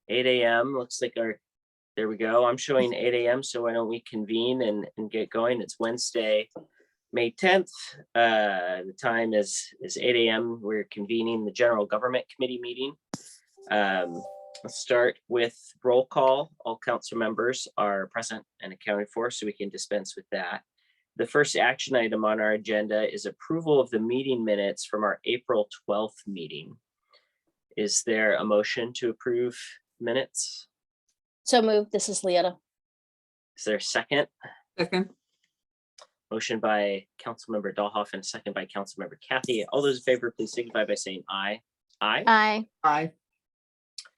8 a.m. Looks like there we go. I'm showing 8 a.m. So why don't we convene and get going? It's Wednesday, May 10th. The time is 8 a.m. We're convening the General Government Committee meeting. Let's start with roll call. All council members are present and accounted for, so we can dispense with that. The first action item on our agenda is approval of the meeting minutes from our April 12th meeting. Is there a motion to approve minutes? So moved. This is Leota. Is there a second? Second. Motion by Councilmember Dahlhoff and second by Councilmember Kathy. All those in favor, please signify by saying aye. Aye. Aye. Aye.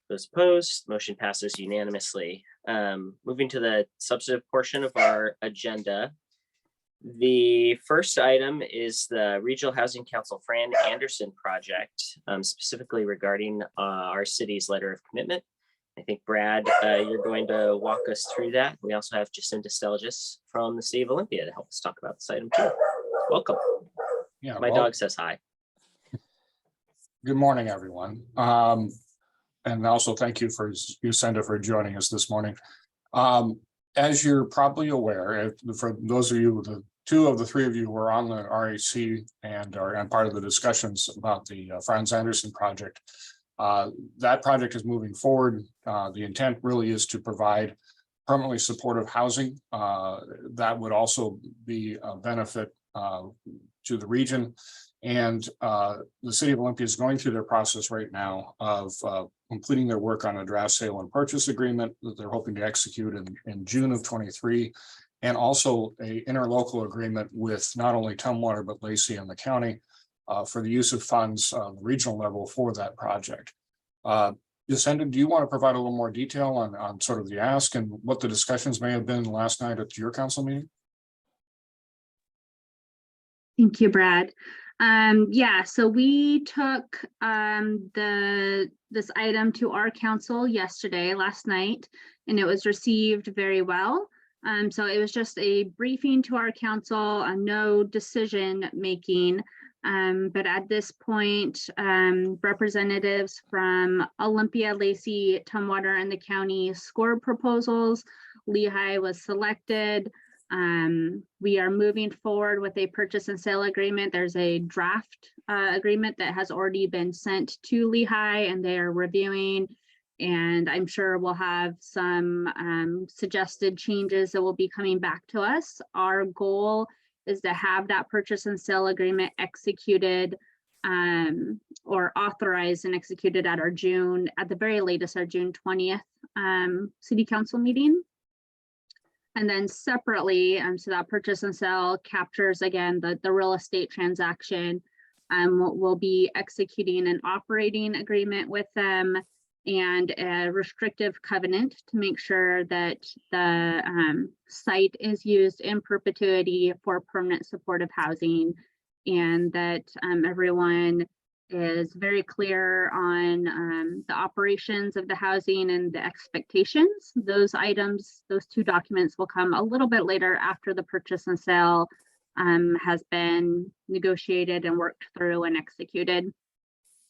Those opposed, motion passes unanimously. Moving to the substantive portion of our agenda. The first item is the Regional Housing Council Fran Anderson project, specifically regarding our city's letter of commitment. I think, Brad, you're going to walk us through that. We also have Jacinta Stelgis from the city of Olympia to help us talk about this item too. Welcome. Yeah, My dog says hi. Good morning, everyone. And also thank you for Jacinta for joining us this morning. As you're probably aware, for those of you, the two of the three of you were on the RAC and are part of the discussions about the Franz Anderson project. That project is moving forward. The intent really is to provide permanently supportive housing. That would also be a benefit to the region. And the city of Olympia is going through their process right now of completing their work on a draft sale and purchase agreement that they're hoping to execute in June of 23, and also a interlocal agreement with not only Tumwater, but Lacey and the county for the use of funds on the regional level for that project. Jacinta, do you want to provide a little more detail on sort of the ask and what the discussions may have been last night at your council meeting? Thank you, Brad. Yeah, so we took this item to our council last night, and it was received very well. So it was just a briefing to our council, no decision making. But at this point, representatives from Olympia, Lacey, Tumwater, and the county scored proposals. Lehigh was selected. We are moving forward with a purchase and sale agreement. There's a draft agreement that has already been sent to Lehigh, and they are reviewing. And I'm sure we'll have some suggested changes that will be coming back to us. Our goal is to have that purchase and sale agreement executed or authorized and executed at at the very latest, our June 20th city council meeting. And then separately, so that purchase and sale captures, again, the real estate transaction. We'll be executing an operating agreement with them and a restrictive covenant to make sure that the site is used in perpetuity for permanent supportive housing, and that everyone is very clear on the operations of the housing and the expectations. Those items, those two documents will come a little bit later after the purchase and sale has been negotiated and worked through and executed.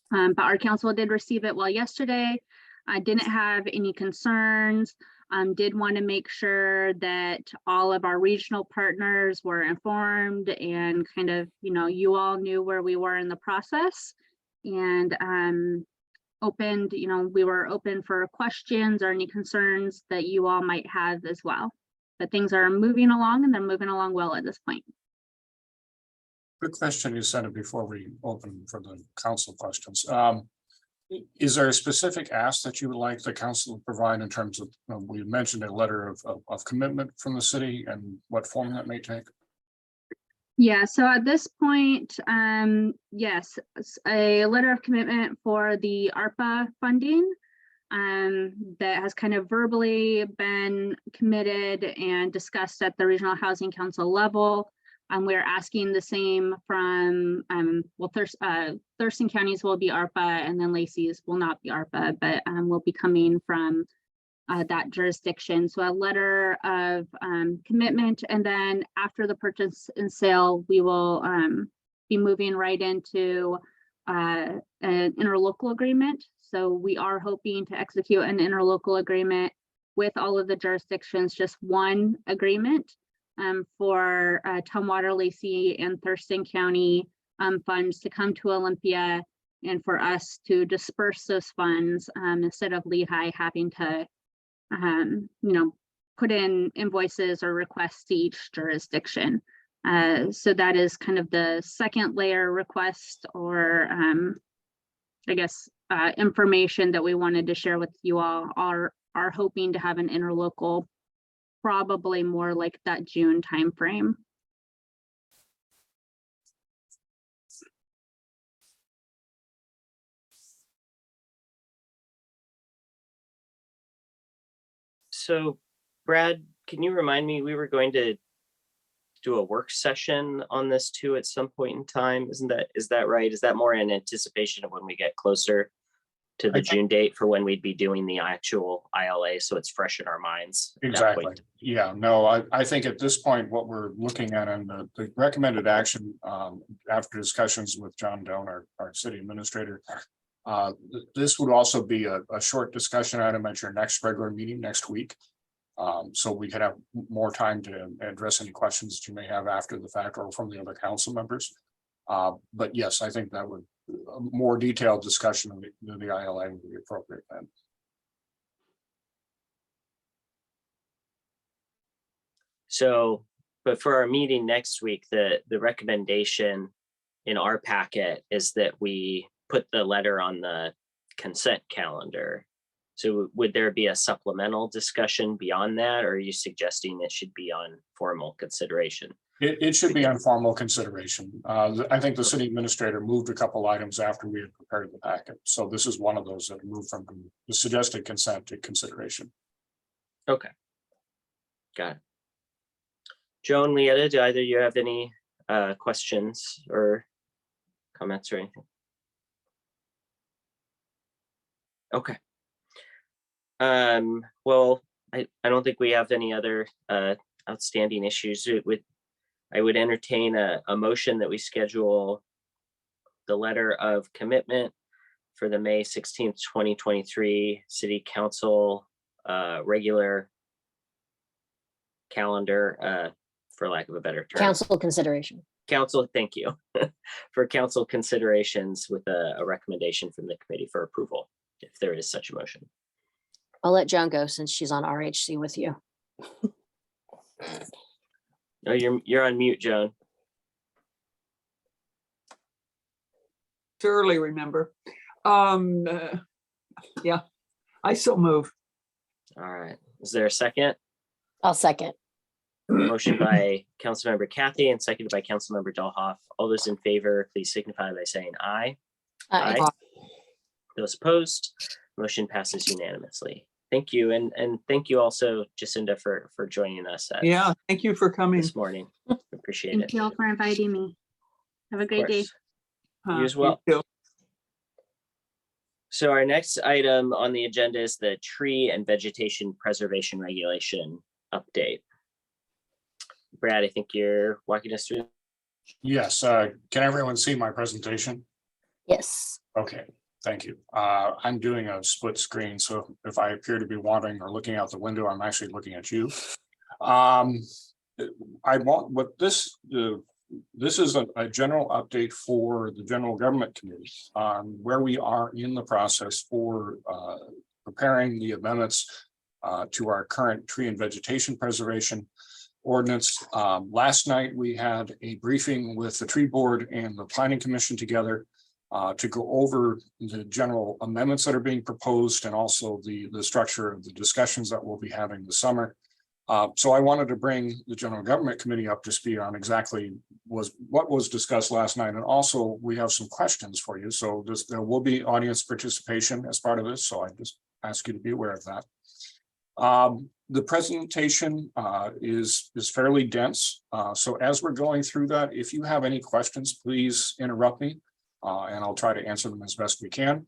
But our council did receive it well yesterday. I didn't have any concerns. Did want to make sure that all of our regional partners were informed and kind of, you all knew where we were in the process. And opened, we were open for questions or any concerns that you all might have as well. But things are moving along, and they're moving along well at this point. Good question. You said it before we open for the council questions. Is there a specific ask that you would like the council to provide in terms of, we mentioned a letter of commitment from the city and what form that may take? Yeah, so at this point, yes, a letter of commitment for the ARPA funding that has kind of verbally been committed and discussed at the Regional Housing Council level. We're asking the same from, Thurston counties will be ARPA, and then Lacey's will not be ARPA, but will be coming from that jurisdiction. So a letter of commitment, and then after the purchase and sale, we will be moving right into an interlocal agreement. So we are hoping to execute an interlocal agreement with all of the jurisdictions, just one agreement for Tumwater, Lacey, and Thurston County funds to come to Olympia, and for us to disperse those funds instead of Lehigh having to, put in invoices or requests to each jurisdiction. So that is kind of the second layer request, or I guess information that we wanted to share with you all. Are hoping to have an interlocal, probably more like that June timeframe. So Brad, can you remind me, we were going to do a work session on this too at some point in time? Is that right? Is that more in anticipation of when we get closer to the June date for when we'd be doing the actual ILA, so it's fresh in our minds? at that Exactly. point? Yeah, no, I think at this point, what we're looking at and the recommended action after discussions with John Doan, our city administrator, this would also be a short discussion item at your next regular meeting next week. So we could have more time to address any questions that you may have after the fact or from the other council members. But yes, I think that would a more detailed discussion of the ILA would be appropriate then. So, but for our meeting next week, the recommendation in our packet is that we put the letter on the consent calendar. So would there be a supplemental discussion beyond that, or are you suggesting it should be on formal consideration? It should be on formal consideration. I think the city administrator moved a couple items after we had prepared the packet. So this is one of those that moved from the suggested consent to consideration. Okay. Got it. Joan, Leetta, do either of you have any questions or comments or anything? Okay. Well, I don't think we have any other outstanding issues. I would entertain a motion that we schedule the letter of commitment for the May 16th, 2023 City Council regular calendar, for lack of a better term. Council consideration. Council, thank you. For council considerations with a recommendation from the committee for approval, if there is such a motion. I'll let Joan go since she's on RHC with you. No, you're on mute, Joan. Surely remember. Yeah, I so move. All right. Is there a second? I'll second. Motion by Councilmember Kathy and seconded by Councilmember Dahlhoff. All those in favor, please signify by saying aye. Aye. Those opposed, motion passes unanimously. Thank you. And thank you also, Jacinda, for joining us Yeah, thank you for coming. this morning. Appreciate Thank it. you all for inviting me. Have a Of great day. course. You as well. too. So our next item on the agenda is the tree and vegetation preservation regulation update. Brad, I think you're walking us through. Yes, can everyone see my presentation? Yes. Okay, thank you. I'm doing a split screen, so if I appear to be wandering or looking out the window, I'm actually looking at you. I want what this is a general update for the General Government Committee on where we are in the process for preparing the amendments to our current tree and vegetation preservation ordinance. Last night, we had a briefing with the tree board and the planning commission together to go over the general amendments that are being proposed and also the structure of the discussions that we'll be having this summer. So I wanted to bring the General Government Committee up to speed on exactly what was discussed last night. And also we have some questions for you. So there will be audience participation as part of this. So I just ask you to be aware of that. The presentation is fairly dense. So as we're going through that, if you have any questions, please interrupt me and I'll try to answer them as best we can.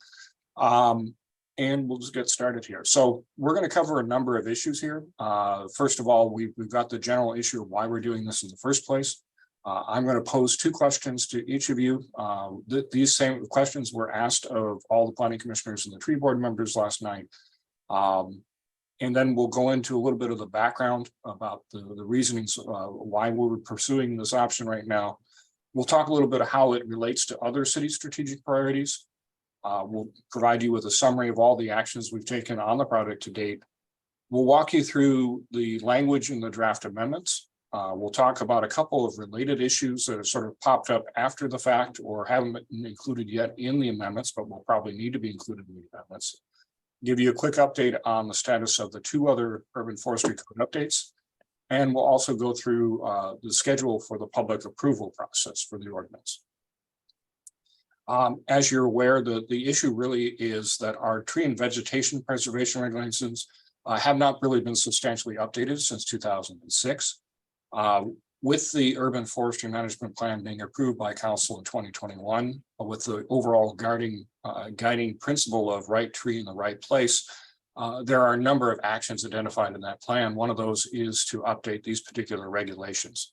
And we'll just get started here. So we're going to cover a number of issues here. First of all, we've got the general issue of why we're doing this in the first place. I'm going to pose two questions to each of you. These same questions were asked of all the planning commissioners and the tree board members last night. And then we'll go into a little bit of the background about the reasonings why we're pursuing this option right now. We'll talk a little bit of how it relates to other city strategic priorities. We'll provide you with a summary of all the actions we've taken on the project to date. We'll walk you through the language in the draft amendments. We'll talk about a couple of related issues that have sort of popped up after the fact or haven't been included yet in the amendments, but will probably need to be included in the amendments. Give you a quick update on the status of the two other urban forestry code updates. And we'll also go through the schedule for the public approval process for the ordinance. As you're aware, the issue really is that our tree and vegetation preservation regulations have not really been substantially updated since 2006. With the urban forestry management plan being approved by council in 2021, with the overall guiding principle of right tree in the right place, there are a number of actions identified in that plan. One of those is to update these particular regulations.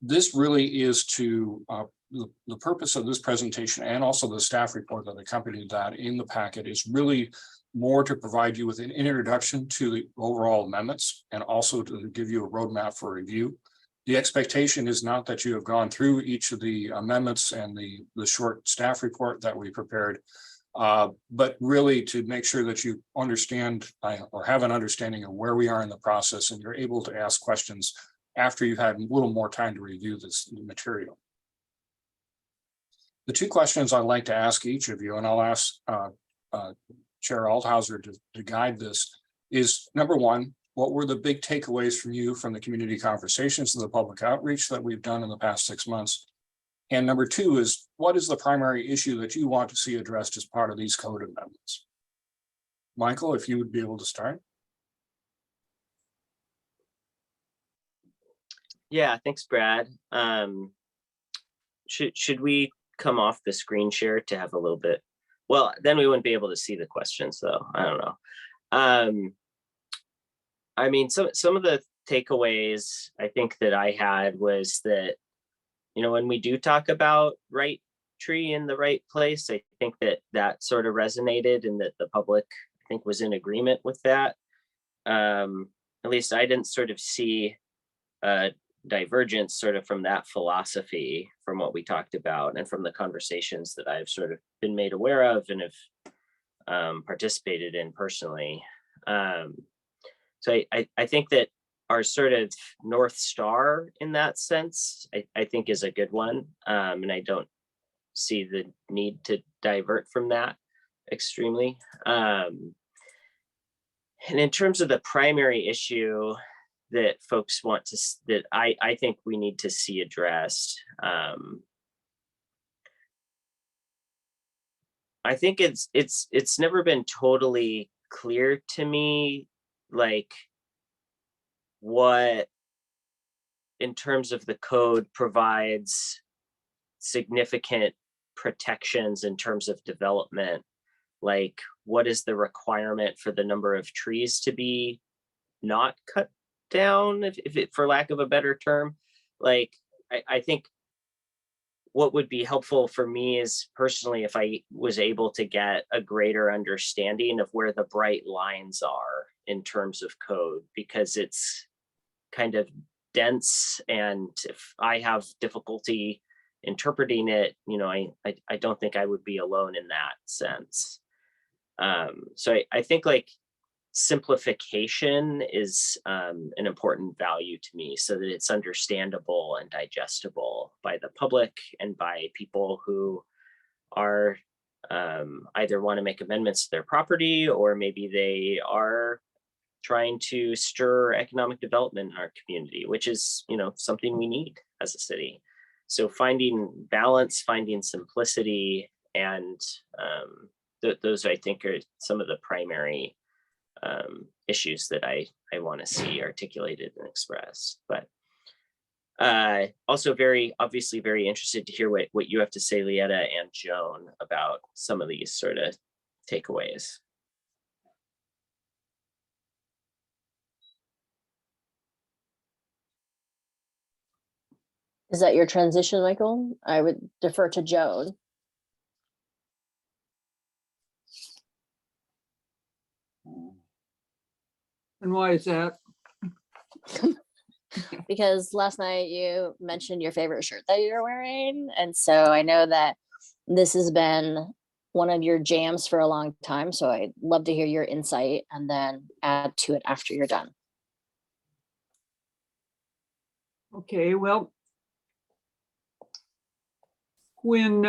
This really is to the purpose of this presentation, and also the staff report that accompanied that in the packet, is really more to provide you with an introduction to the overall amendments and also to give you a roadmap for review. The expectation is not that you have gone through each of the amendments and the short staff report that we prepared, but really to make sure that you understand or have an understanding of where we are in the process, and you're able to ask questions after you've had a little more time to review this material. The two questions I'd like to ask each of you, and I'll ask Chair Althauser to guide this, is number one, what were the big takeaways from you from the community conversations and the public outreach that we've done in the past 6 months? And number two is, what is the primary issue that you want to see addressed as part of these code amendments? Michael, if you would be able to start. Yeah, thanks, Brad. Should we come off the screen share to have a little bit? Well, then we wouldn't be able to see the questions, though. I don't know. I mean, some of the takeaways I think that I had was that, you know, when we do talk about right tree in the right place, I think that sort of resonated, and that the public, I think, was in agreement with that. At least I didn't sort of see divergence sort of from that philosophy, from what we talked about and from the conversations that I've sort of been made aware of and have participated in personally. So I think that our sort of North Star in that sense, I think, is a good one. And I don't see the need to divert from that extremely. And in terms of the primary issue that folks want to, that I think we need to see addressed, I think it's never been totally clear to me, like, what in terms of the code provides significant protections in terms of development. Like, what is the requirement for the number of trees to be not cut down, if it, for lack of a better term? Like, I think what would be helpful for me is, personally, if I was able to get a greater understanding of where the bright lines are in terms of code, because it's kind of dense, and if I have difficulty interpreting it, you know, I don't think I would be alone in that sense. So I think, like, simplification is an important value to me, so that it's understandable and digestible by the public and by people who are either want to make amendments to their property, or maybe they are trying to stir economic development in our community, which is, you know, something we need as a city. So finding balance, finding simplicity, and those, I think, are some of the primary issues that I want to see articulated and expressed. But also obviously very interested to hear what you have to say, Lietta and Joan, about some of these sort of takeaways. Is that your transition, Michael? I would defer to Joan. And why is that? Because last night you mentioned your favorite shirt that you're wearing. And so I know that this has been one of your jams for a long time. So I'd love to hear your insight and then add to it after you're done. Okay, well, when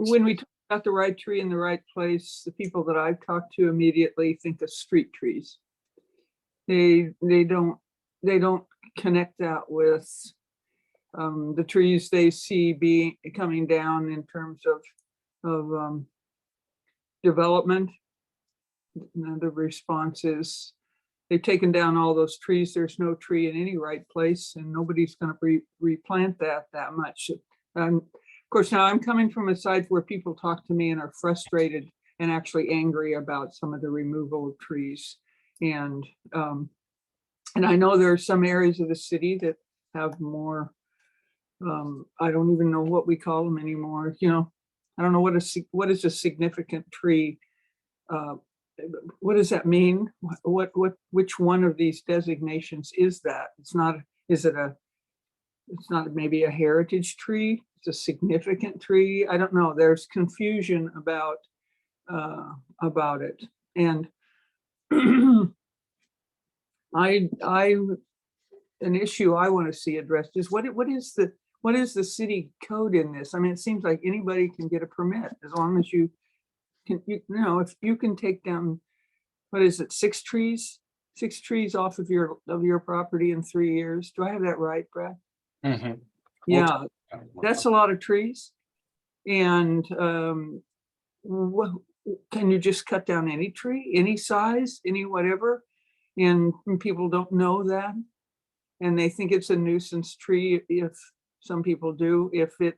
we talk about the right tree in the right place, the people that I've talked to immediately think of street trees. They don't connect that with the trees they see coming down in terms of development. And the response is, they've taken down all those trees. There's no tree in any right place, and nobody's going to replant that much. Of course, now I'm coming from a side where people talk to me and are frustrated and actually angry about some of the removal of trees. And I know there are some areas of the city that have more, I don't even know what we call them anymore. You know, I don't know what is a significant tree. What does that mean? Which one of these designations is that? It's not maybe a heritage tree. It's a significant tree. I don't know. There's confusion about it. And an issue I want to see addressed is what is the city code in this? I mean, it seems like anybody can get a permit as long as you can, if you can take down, what is it, 6 trees off of your property in 3 years. Do I have that right, Brad? Mhm. Yeah, that's a lot of trees. And can you just cut down any tree, any size, any whatever? And people don't know that. And they think it's a nuisance tree if some people do, if it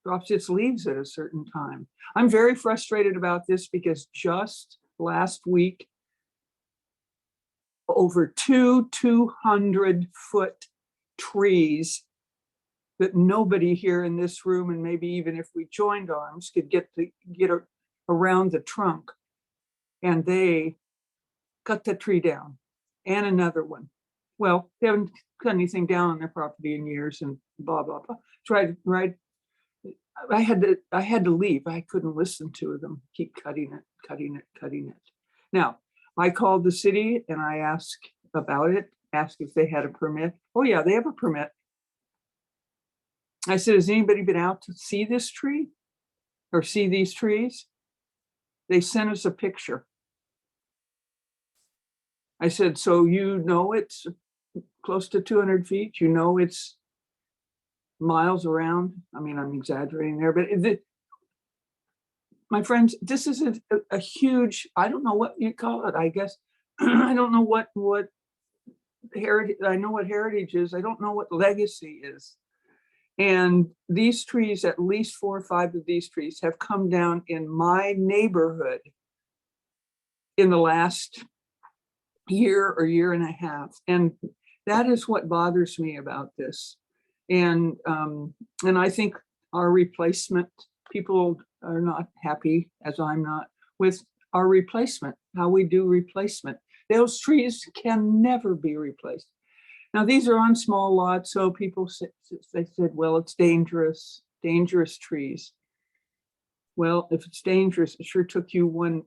drops its leaves at a certain time. I'm very frustrated about this because just last week, over 200-foot trees that nobody here in this room, and maybe even if we joined arms, could get around the trunk. And they cut the tree down, and another one. Well, they haven't cut anything down on their property in years, and blah blah blah. Right. I had to leave. I couldn't listen to them keep cutting it. Now, I called the city and I asked about it, asked if they had a permit. Oh yeah, they have a permit. I said, has anybody been out to see this tree or see these trees? They sent us a picture. I said, so it's close to 200 feet, it's miles around. I mean, I'm exaggerating there, but my friends, this is a huge, I don't know what you call it, I guess. I don't know what heritage, I know what heritage is. I don't know what legacy is. And these trees, at least 4 or 5 of these trees have come down in my neighborhood in the last year or year and a half. And that is what bothers me about this. And I think our replacement, people are not happy, as I'm not, with our replacement, how we do replacement. Those trees can never be replaced. Now, these are on small lots, so people they said, well, it's dangerous trees. Well, if it's dangerous, it sure took you one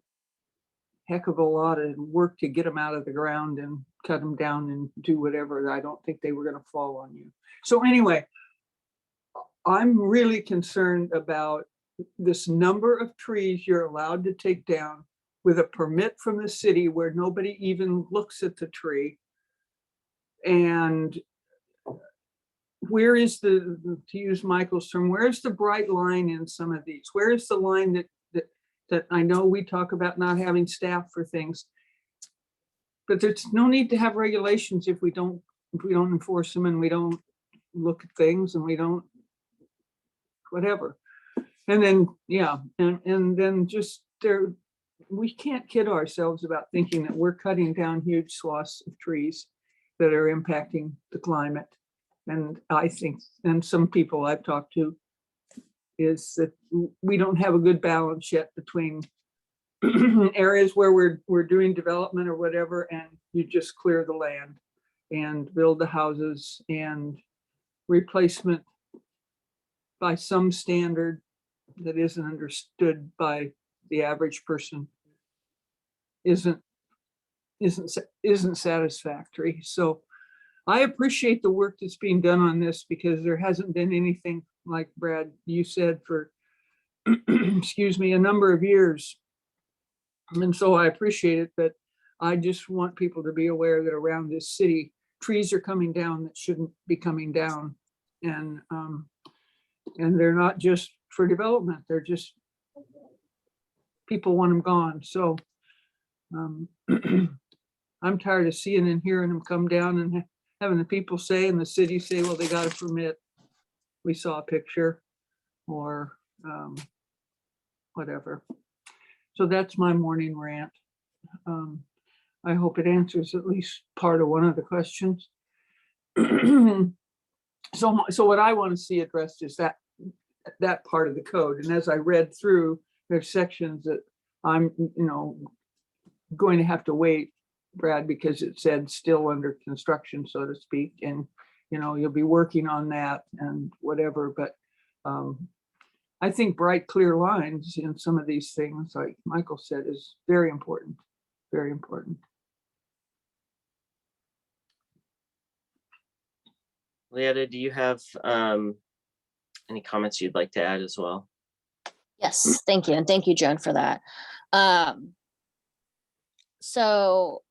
heck of a lot of work to get them out of the ground and cut them down and do whatever. I don't think they were going to fall on you. So anyway, I'm really concerned about this number of trees you're allowed to take down with a permit from the city where nobody even looks at the tree. And where is to use Michael's term, where's the bright line in some of these? Where is the line that I know we talk about not having staff for things, but there's no need to have regulations if we don't enforce them and we don't look at things and we don't whatever. And then, yeah, and then just we can't kid ourselves about thinking that we're cutting down huge swaths of trees that are impacting the climate. And I think, and some people I've talked to, is that we don't have a good balance yet between areas where we're doing development or whatever, and you just clear the land and build the houses, and replacement by some standard that isn't understood by the average person isn't satisfactory. So I appreciate the work that's being done on this, because there hasn't been anything, like Brad, you said, for excuse me, a number of years. And so I appreciate it, but I just want people to be aware that around this city, trees are coming down that shouldn't be coming down. And they're not just for development, they're just, people want them gone. So I'm tired of seeing and hearing them come down and having the people say, and the city say, well, they got a permit. We saw a picture, or whatever. So that's my morning rant. I hope it answers at least part of one of the questions. So what I want to see addressed is that part of the code. And as I read through, there's sections that I'm, going to have to wait, Brad, because it said still under construction, so to speak. And, you'll be working on that and whatever, but I think bright, clear lines in some of these things, like Michael said, is very important, very important. Leota, do you have any comments you'd like to add as well? Yes, thank you. And thank you, Joan, for that. So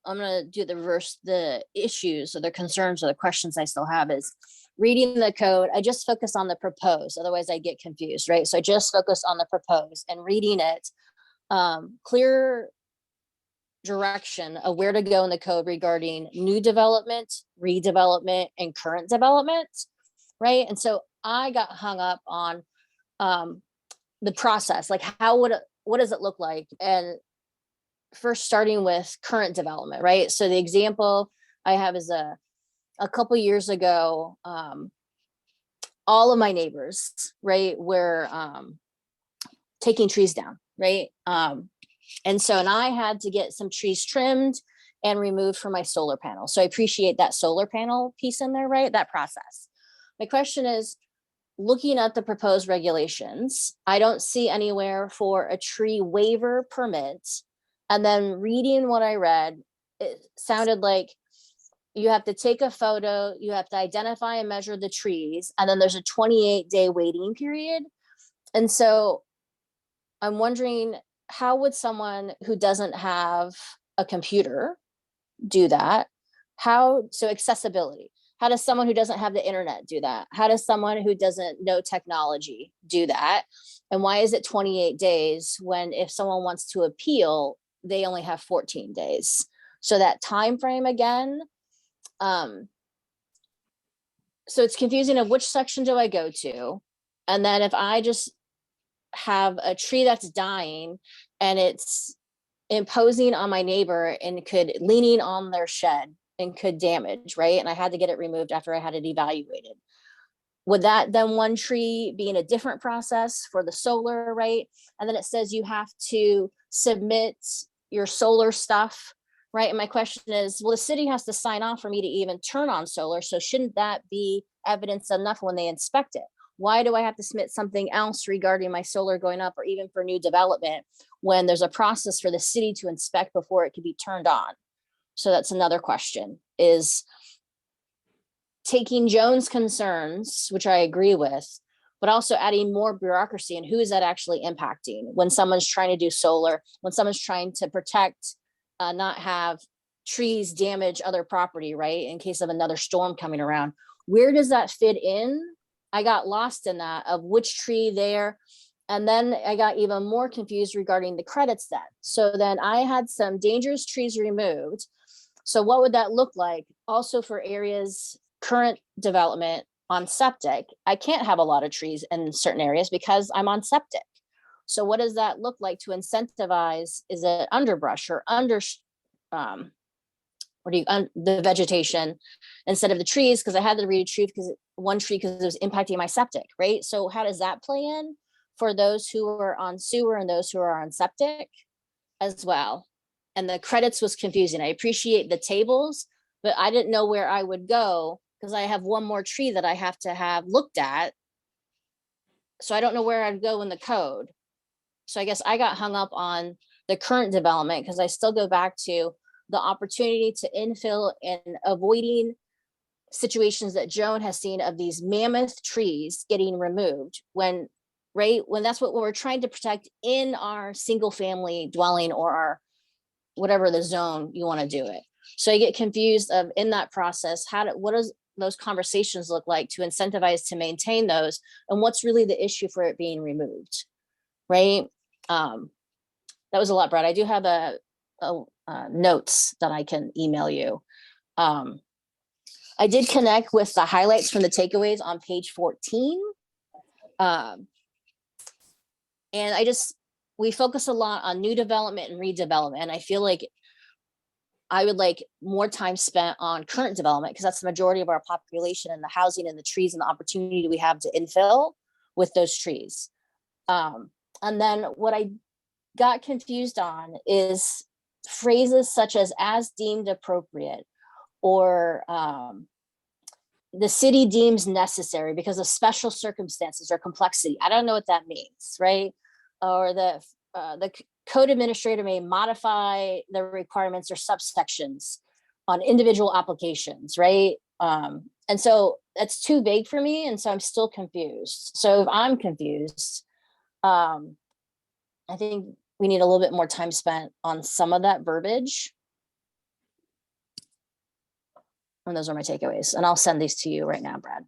I'm going to do the reverse. The issues or the concerns or the questions I still have is reading the code. I just focus on the proposed, otherwise I get confused, right? So I just focus on the proposed and reading it, clear direction of where to go in the code regarding new development, redevelopment, and current development, right? And so I got hung up on the process, like what does it look like? And first starting with current development, right? So the example I have is a couple years ago, all of my neighbors, right, were taking trees down, right? And I had to get some trees trimmed and removed from my solar panel. So I appreciate that solar panel piece in there, right? That process. My question is, looking at the proposed regulations, I don't see anywhere for a tree waiver permit. And then reading what I read, it sounded like you have to take a photo, you have to identify and measure the trees, and then there's a 28-day waiting period. And so I'm wondering, how would someone who doesn't have a computer do that? So accessibility. How does someone who doesn't have the internet do that? How does someone who doesn't know technology do that? And why is it 28 days when if someone wants to appeal, they only have 14 days? So that time frame again. So it's confusing of which section do I go to? And then if I just have a tree that's dying and it's imposing on my neighbor and leaning on their shed and could damage, right? And I had to get it removed after I had it evaluated. Would that then one tree be in a different process for the solar, right? And then it says you have to submit your solar stuff, right? And my question is, well, the city has to sign off for me to even turn on solar. So shouldn't that be evidence enough when they inspect it? Why do I have to submit something else regarding my solar going up or even for new development when there's a process for the city to inspect before it can be turned on? So that's another question, is taking Joan's concerns, which I agree with, but also adding more bureaucracy and who is that actually impacting when someone's trying to do solar, when someone's trying to protect, not have trees damage other property, right? In case of another storm coming around, where does that fit in? I got lost in that of which tree there. And then I got even more confused regarding the credits then. So then I had some dangerous trees removed. So what would that look like? Also for areas, current development on septic, I can't have a lot of trees in certain areas because I'm on septic. So what does that look like to incentivize? Is it underbrush or the vegetation instead of the trees, because I had to read a tree because one tree because it was impacting my septic, right? So how does that play in for those who are on sewer and those who are on septic as well? And the credits was confusing. I appreciate the tables, but I didn't know where I would go because I have one more tree that I have to have looked at. So I don't know where I'd go in the code. So I guess I got hung up on the current development because I still go back to the opportunity to infill and avoiding situations that Joan has seen of these mammoth trees getting removed when, right, when that's what we're trying to protect in our single family dwelling or our whatever the zone you want to do it. So I get confused of in that process, what does those conversations look like to incentivize to maintain those, and what's really the issue for it being removed, right? That was a lot, Brad. I do have a notes that I can email you. I did connect with the highlights from the takeaways on page 14. And we focus a lot on new development and redevelopment. And I feel like I would like more time spent on current development because that's the majority of our population and the housing and the trees and the opportunity we have to infill with those trees. And then what I got confused on is phrases such as deemed appropriate, or the city deems necessary because of special circumstances or complexity. I don't know what that means, right? Or the code administrator may modify the requirements or subsections on individual applications, right? And so that's too vague for me, and so I'm still confused. So if I'm confused, I think we need a little bit more time spent on some of that verbiage. And those are my takeaways. And I'll send these to you right now, Brad.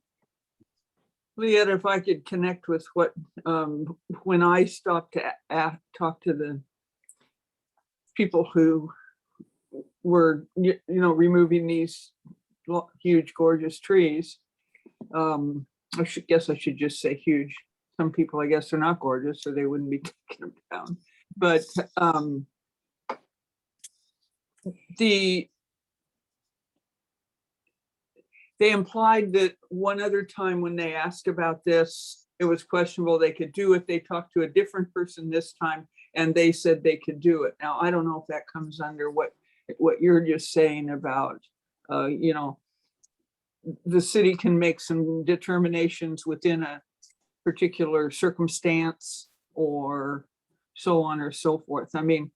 Leah, if I could connect with what, when I stopped to talk to the people who were, removing these huge, gorgeous trees. I guess I should just say huge. Some people, I guess, are not gorgeous, so they wouldn't be taking them down. But they implied that one other time when they asked about this, it was questionable they could do it. They talked to a different person this time and they said they could do it. Now, I don't know if that comes under what you're just saying about, the city can make some determinations within a particular circumstance or so on or so forth. I mean,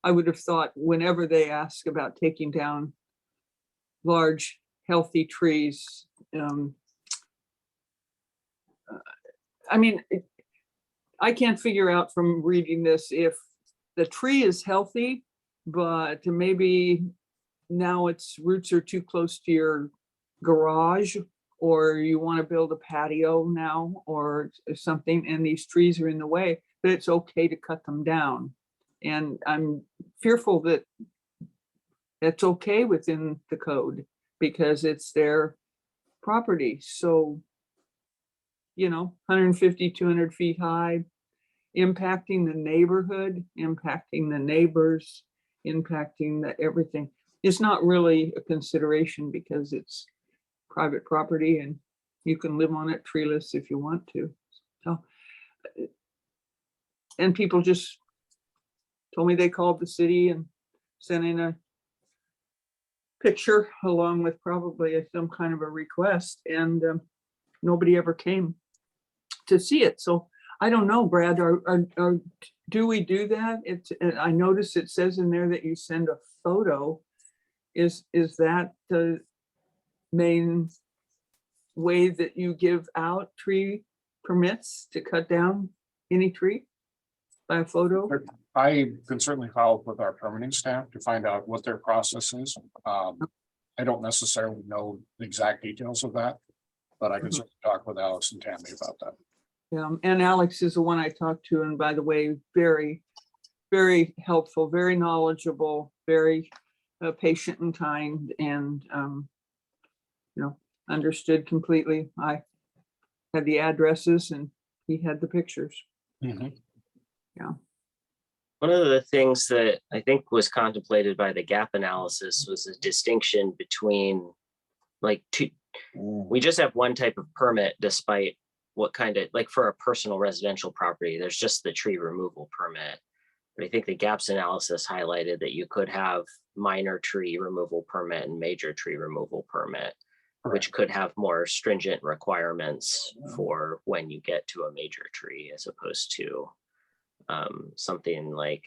I would have thought whenever they ask about taking down large, healthy trees, I can't figure out from reading this if the tree is healthy, but maybe now its roots are too close to your garage, or you want to build a patio now or something, and these trees are in the way, but it's okay to cut them down. And I'm fearful that it's okay within the code because it's their property. So, 150, 200 feet high, impacting the neighborhood, impacting the neighbors, impacting everything is not really a consideration because it's private property and you can live on it treeless if you want to. So, and people just told me they called the city and sent in a picture along with probably some kind of a request, and nobody ever came to see it. So I don't know, Brad, do we do that? I noticed it says in there that you send a photo. Is that the main way that you give out tree permits to cut down any tree by a photo? I can certainly follow up with our permitting staff to find out what their process is. I don't necessarily know the exact details of that, but I can certainly talk with Alex and Tammy about that. Yeah, and Alex is the one I talked to, and by the way, very, very helpful, very knowledgeable, very patient and kind, and understood completely. I had the addresses and he had the pictures. Mhm. Yeah. One of the things that I think was contemplated by the gap analysis was a distinction between like we just have one type of permit despite what kind of, like for a personal residential property, there's just the tree removal permit. But I think the gaps analysis highlighted that you could have minor tree removal permit and major tree removal permit, which could have more stringent requirements for when you get to a major tree as opposed to something like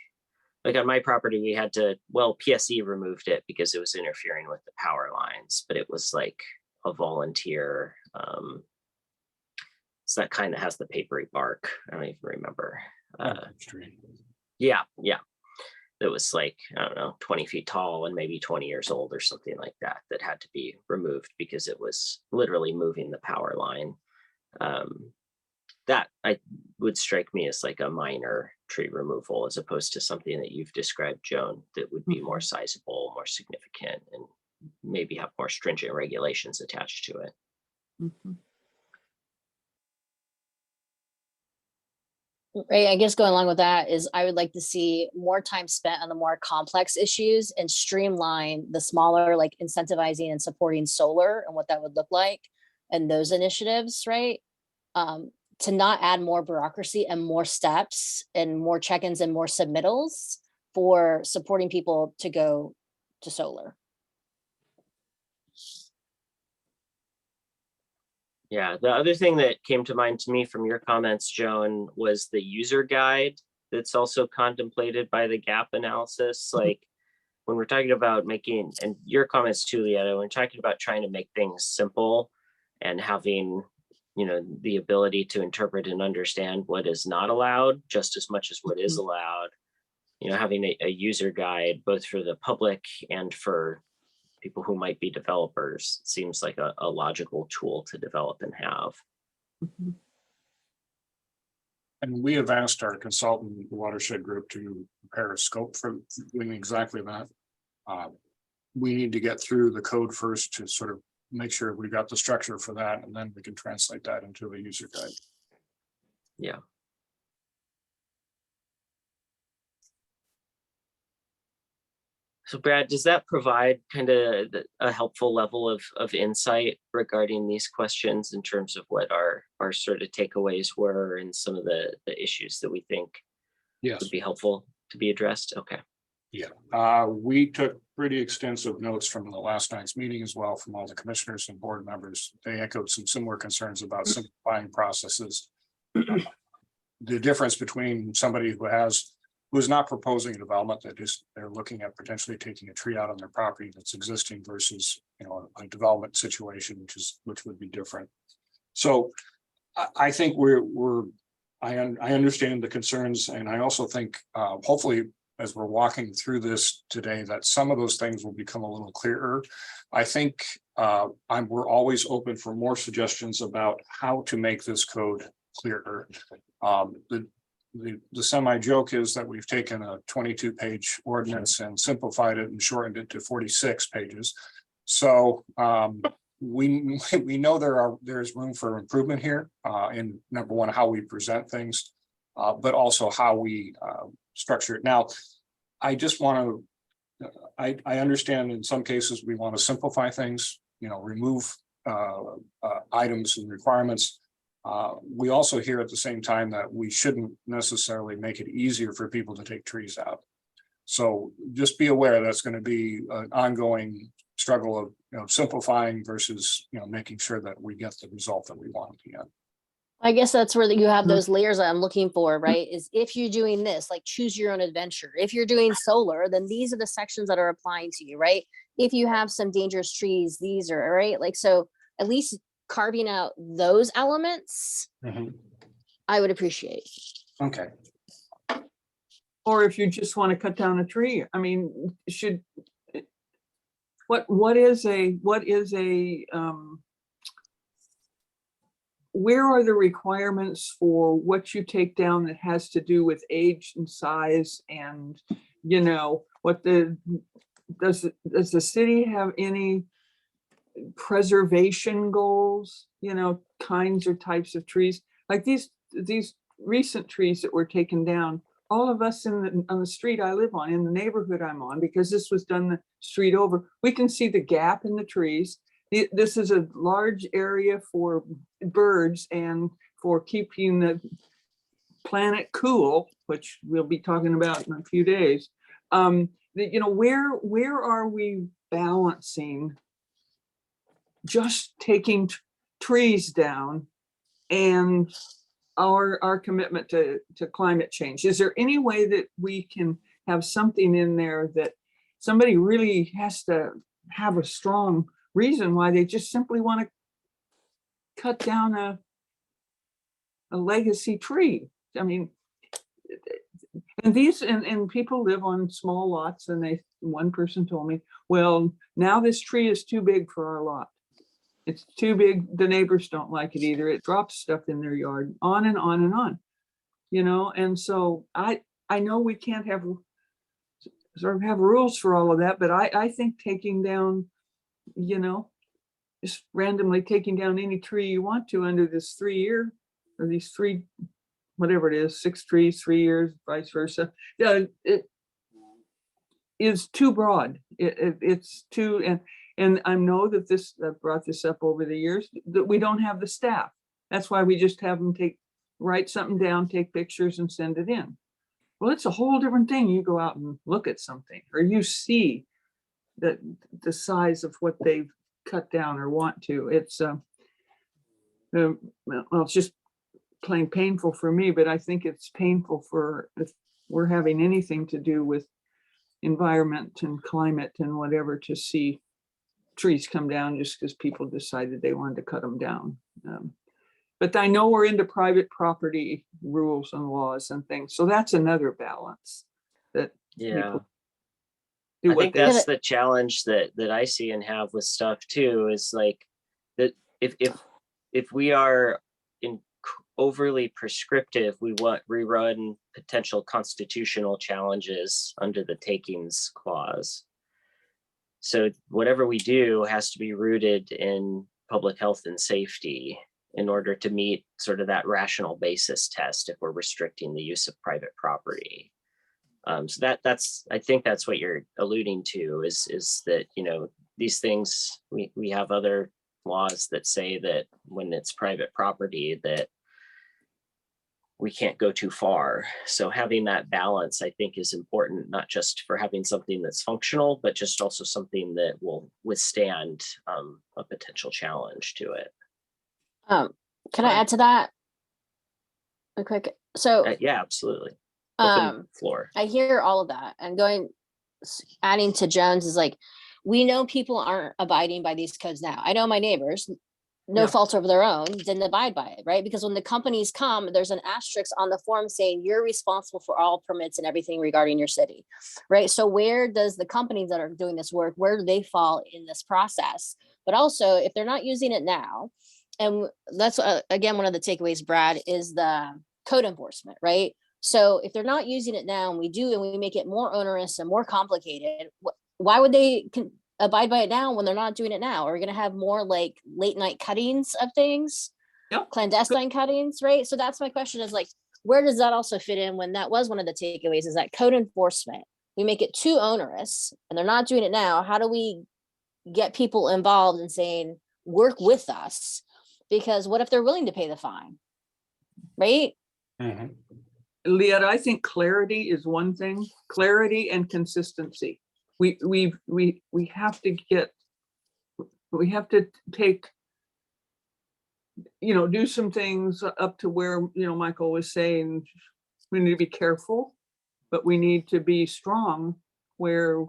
on my property, we had to, well, PSE removed it because it was interfering with the power lines, but it was like a volunteer. So that kind of has the papery bark. I don't even remember. Yeah. It was like, I don't know, 20 feet tall and maybe 20 years old or something like that, that had to be removed because it was literally moving the power line. That I would strike me as like a minor tree removal as opposed to something that you've described, Joan, that would be more sizable, more significant, and maybe have more stringent regulations attached to it. Mhm. Right, I guess going along with that is I would like to see more time spent on the more complex issues and streamline the smaller, like incentivizing and supporting solar and what that would look like and those initiatives, right? To not add more bureaucracy and more steps and more check-ins and more submittals for supporting people to go to solar. Yeah, the other thing that came to mind to me from your comments, Joan, was the user guide that's also contemplated by the gap analysis. Like when we're talking about making, and your comments too, Leanna, when we're talking about trying to make things simple and having, you know, the ability to interpret and understand what is not allowed just as much as what is allowed, you know, having a user guide both for the public and for people who might be developers seems like a logical tool to develop and have. Mhm. And we have asked our consultant, the Watershed Group, to prepare a scope for doing exactly that. We need to get through the code first to sort of make sure we got the structure for that, and then we can translate that into a user guide. Yeah. So Brad, does that provide kind of a helpful level of insight regarding these questions in terms of what our sort of takeaways were and some of the issues that we think Yes. would be helpful to be addressed? Okay. Yeah, we took pretty extensive notes from the last night's meeting as well from all the commissioners and board members. They echoed some similar concerns about simplifying processes. The difference between somebody who's not proposing a development, that is, they're looking at potentially taking a tree out on their property that's existing versus, you know, a development situation, which would be different. So I think I understand the concerns, and I also think hopefully as we're walking through this today, that some of those things will become a little clearer. I think we're always open for more suggestions about how to make this code clearer. The semi joke is that we've taken a 22-page ordinance and simplified it and shortened it to 46 pages. So we know there's room for improvement here in number one, how we present things, but also how we structure it. Now, I just want to, I understand in some cases we want to simplify things, you know, remove items and requirements. We also hear at the same time that we shouldn't necessarily make it easier for people to take trees out. So just be aware that's going to be an ongoing struggle of, you know, simplifying versus, you know, making sure that we get the result that we want at the end. I guess that's where you have those layers that I'm looking for, right? Is if you're doing this, like choose your own adventure. If you're doing solar, then these are the sections that are applying to you, right? If you have some dangerous trees, these are, right? Like, so at least carving out those elements, I would appreciate. Okay. Or if you just want to cut down a tree, I mean, what is a where are the requirements for what you take down that has to do with age and size, and, you know, does the city have any preservation goals, you know, kinds or types of trees? Like these recent trees that were taken down all of us on the street I live on, in the neighborhood I'm on, because this was done the street over, we can see the gap in the trees. This is a large area for birds and for keeping the planet cool, which we'll be talking about in a few days. You know, where are we balancing just taking trees down and our commitment to climate change? Is there any way that we can have something in there that somebody really has to have a strong reason why they just simply want to cut down a legacy tree? I mean, and and people live on small lots, and one person told me, well, now this tree is too big for our lot. It's too big. The neighbors don't like it either. It drops stuff in their yard, on and on and on, you know? And so I know we can't have rules for all of that, but I think taking down, you know, just randomly taking down any tree you want to under this 3-year or these three, whatever it is, 6 trees, 3 years, vice versa. It is too broad. It's too, and I know that I've brought this up over the years, that we don't have the staff. That's why we just have them write something down, take pictures and send it in. Well, it's a whole different thing. You go out and look at something, or you see the size of what they've cut down or want to. It's well, it's just plain painful for me, but I think it's painful for if we're having anything to do with environment and climate and whatever, to see trees come down just because people decided they wanted to cut them down. But I know we're into private property rules and laws and things, so that's another balance that Yeah. people do I what think they that's the challenge that I see and have with stuff too, is like that if we are overly prescriptive, we run potential constitutional challenges under the takings clause. So whatever we do has to be rooted in public health and safety in order to meet sort of that rational basis test if we're restricting the use of private property. So that's I think that's what you're alluding to, is that, you know, these things, we have other laws that say that when it's private property that we can't go too far. So having that balance, I think, is important, not just for having something that's functional, but just also something that will withstand a potential challenge to it. Can I add to that? Real quick. So Yeah, absolutely. Open floor. I hear all of that, and adding to Jones is like, we know people aren't abiding by these codes now. I know my neighbors, no Yeah. fault of their own, didn't abide by it, right? Because when the companies come, there's an asterisk on the form saying you're responsible for all permits and everything regarding your city, right? So where does the companies that are doing this work, where do they fall in this process? But also, if they're not using it now, and that's again, one of the takeaways, Brad, is the code enforcement, right? So if they're not using it now, and we make it more onerous and more complicated, why would they abide by it now when they're not doing it now? Are we going to have more like late night cuttings of things? Yep. Clandestine cuttings, right? So that's my question, is like, where does that also fit in, when that was one of the takeaways, is that code enforcement, we make it too onerous and they're not doing it now. How do we get people involved in saying, work with us? Because what if they're willing to pay the fine, right? Mhm. Leah, I think clarity is one thing, clarity and consistency. We have to take, you know, do some things up to where, you know, Michael was saying, we need to be careful, but we need to be strong where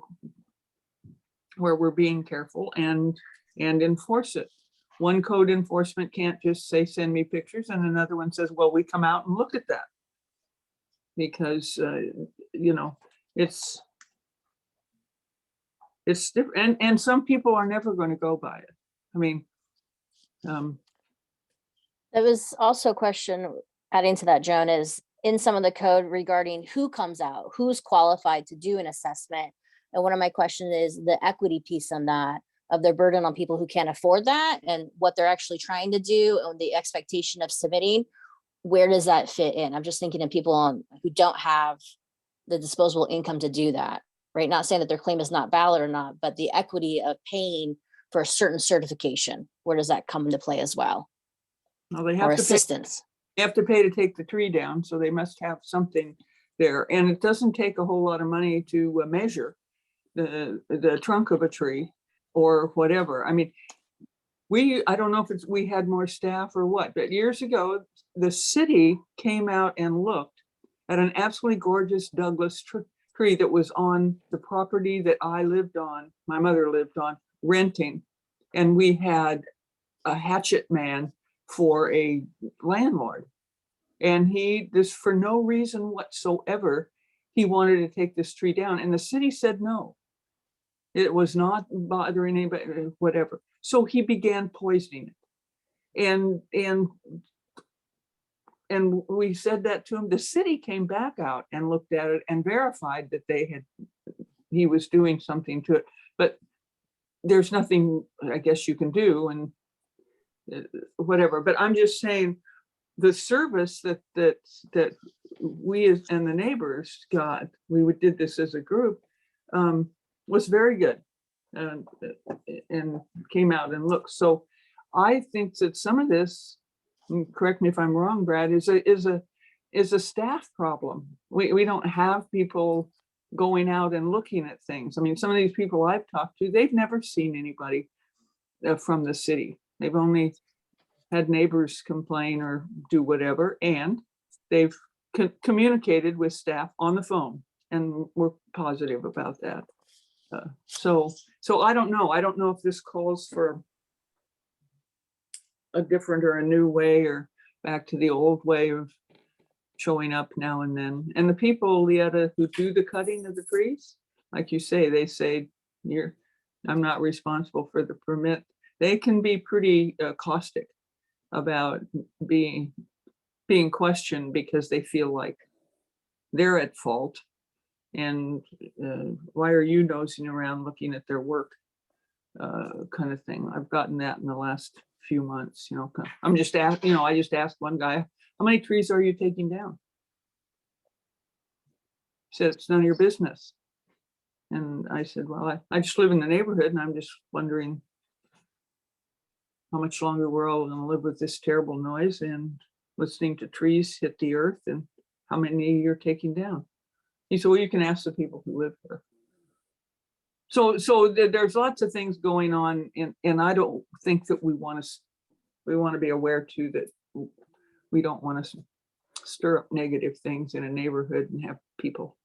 we're being careful and enforce it. One code enforcement can't just say, send me pictures, and another one says, well, we come out and look at that. Because, you know, it's different, and some people are never going to go by it. I mean, There was also a question, adding to that, Joan, is in some of the code regarding who comes out, who's qualified to do an assessment. And one of my questions is the equity piece on that, of their burden on people who can't afford that, and what they're actually trying to do, and the expectation of submitting. where does that fit in? I'm just thinking of people who don't have the disposable income to do that, right? Not saying that their claim is not valid or not, but the equity of paying for a certain certification, where does that come into play as well? Well, they Or have to pay, assistance? they have to pay to take the tree down, so they must have something there. And it doesn't take a whole lot of money to measure the trunk of a tree or whatever. I mean, I don't know if we had more staff or what, but years ago, the city came out and looked at an absolutely gorgeous Douglas tree that was on the property that I lived on, my mother lived on, renting. And we had a hatchet man for a landlord. And he, this for no reason whatsoever, he wanted to take this tree down, and the city said no. It was not bothering anybody, whatever. So he began poisoning it. And we said that to him. The city came back out and looked at it and verified that he was doing something to it. But there's nothing, I guess, you can do, and whatever. But I'm just saying, the service that we and the neighbors got, did this as a group, was very good, and came out and looked. So I think that some of this, correct me if I'm wrong, Brad, is a staff problem. We don't have people going out and looking at things. I mean, some of these people I've talked to, they've never seen anybody from the city. They've only had neighbors complain or do whatever, and they've communicated with staff on the phone, and we're positive about that. So I don't know. I don't know if this calls for a different or a new way, or back to the old way of showing up now and then. And the people, Leetta, who do the cutting of the trees, like you say, they say, I'm not responsible for the permit. They can be pretty caustic about being questioned because they feel like they're at fault. And why are you nosing around looking at their work, kind of thing. I've gotten that in the last few months. I'm just asking, I just asked one guy, how many trees are you taking down? He said, it's none of your business. And I said, well, I just live in the neighborhood, and I'm just wondering how much longer we're all going to live with this terrible noise and listening to trees hit the earth, and how many you're taking down. He said, well, you can ask the people who live here. So there's lots of things going on, and I don't think that we want to be aware too that we don't want to stir up negative things in a neighborhood and have people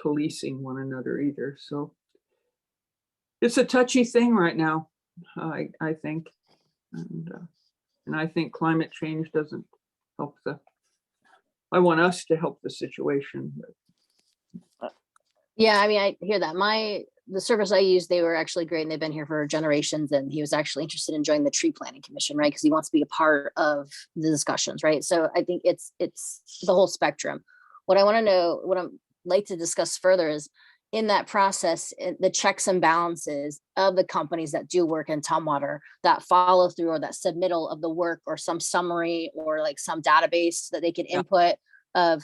policing one another either. So it's a touchy thing right now, I think, and I think climate change doesn't help I want us to help the situation. Yeah, I mean, I hear that. The service I use, they were actually great, and they've been here for generations. And he was actually interested in joining the tree planting commission, right? Because he wants to be a part of the discussions, right? So I think it's the whole spectrum. What I want to know, what I'm like to discuss further, is in that process, the checks and balances of the companies that do work in Tumwater, that follow through, or that submittal of the work, or some summary, or like some database that they can input of,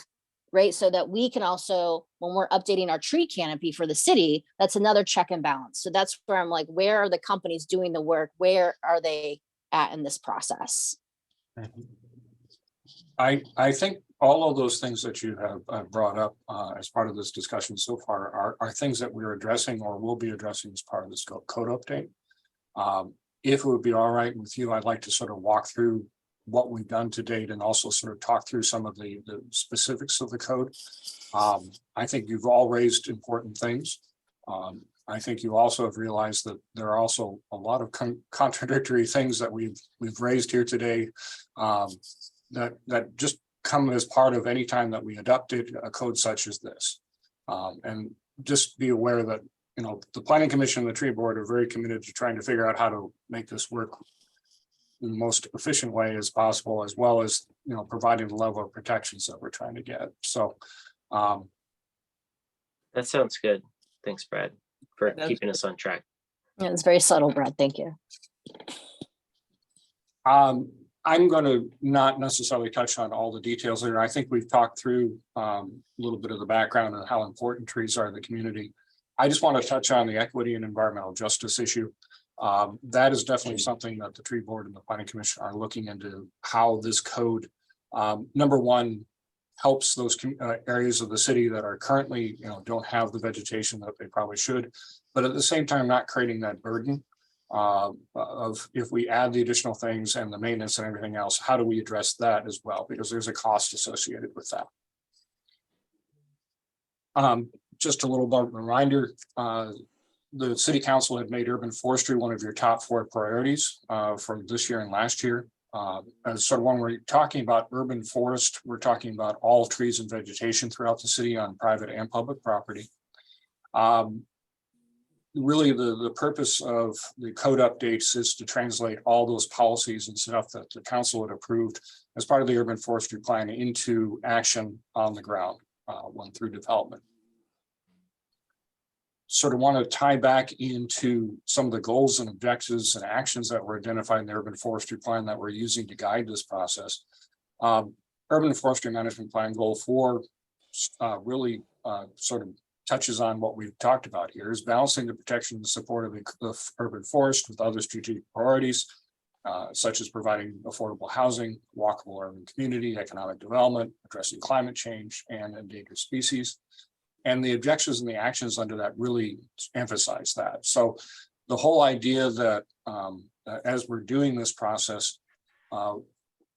right? So that we can also, when we're updating our tree canopy for the city, that's another check and balance. So that's where I'm like, where are the companies doing the work? Where are they at in this process? I think all of those things that you have brought up as part of this discussion so far are things that we're addressing or will be addressing as part of this code update. If it would be all right with you, I'd like to sort of walk through what we've done to date and also sort of talk through some of the specifics of the code. I think you've all raised important things. I think you also have realized that there are also a lot of contradictory things that we've raised here today that just come as part of any time that we adopted a code such as this. And just be aware that, the Planning Commission and the Tree Board are very committed to trying to figure out how to make this work in the most efficient way as possible, as well as, providing the level of protections that we're trying to get. So That sounds good. Thanks, Brad, for That's keeping us on track. Yeah, it's very subtle, Brad. Thank you. I'm going to not necessarily touch on all the details there. I think we've talked through a little bit of the background and how important trees are in the community. I just want to touch on the equity and environmental justice issue. That is definitely something that the tree board and the planning commission are looking into, how this code, number one, helps those areas of the city that are currently, don't have the vegetation that they probably should, but at the same time, not creating that burden of if we add the additional things and the maintenance and everything else, how do we address that as well? Because there's a cost associated with that. Just a little bit of a reminder, the city council had made urban forestry one of your top 4 priorities for this year and last year. And so when we're talking about urban forest, we're talking about all trees and vegetation throughout the city on private and public property. Really, the purpose of the code updates is to translate all those policies and stuff that the council had approved as part of the urban forestry plan into action on the ground when through development. Sort of want to tie back into some of the goals and objectives and actions that were identified in the urban forestry plan that we're using to guide this process. Urban forestry management plan goal 4 really sort of touches on what we've talked about here, is balancing the protection and support of the urban forest with other strategic priorities, such as providing affordable housing, walkable urban community, economic development, addressing climate change and endangered species. And the objectives and the actions under that really emphasize that. So the whole idea that as we're doing this process,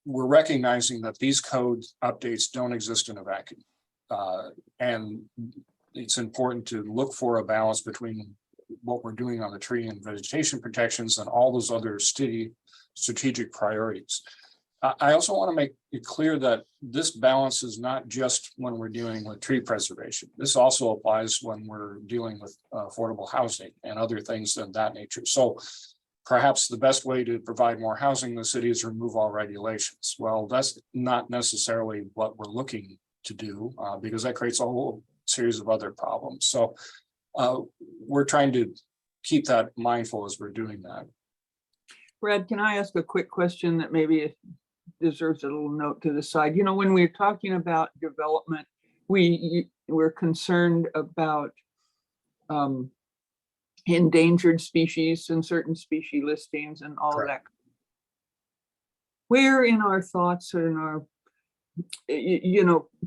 we're recognizing that these code updates don't exist in a vacuum. And it's important to look for a balance between what we're doing on the tree and vegetation protections and all those other strategic priorities. I also want to make it clear that this balance is not just when we're dealing with tree preservation. This also applies when we're dealing with affordable housing and other things of that nature. So perhaps the best way to provide more housing in the city is remove all regulations. Well, that's not necessarily what we're looking to do because that creates a whole series of other problems. So we're trying to keep that mindful as we're doing that. Brad, can I ask a quick question that maybe deserves a little note to the side? When we're talking about development, we're concerned about endangered species and certain species listings and all of that. Where in our thoughts or in our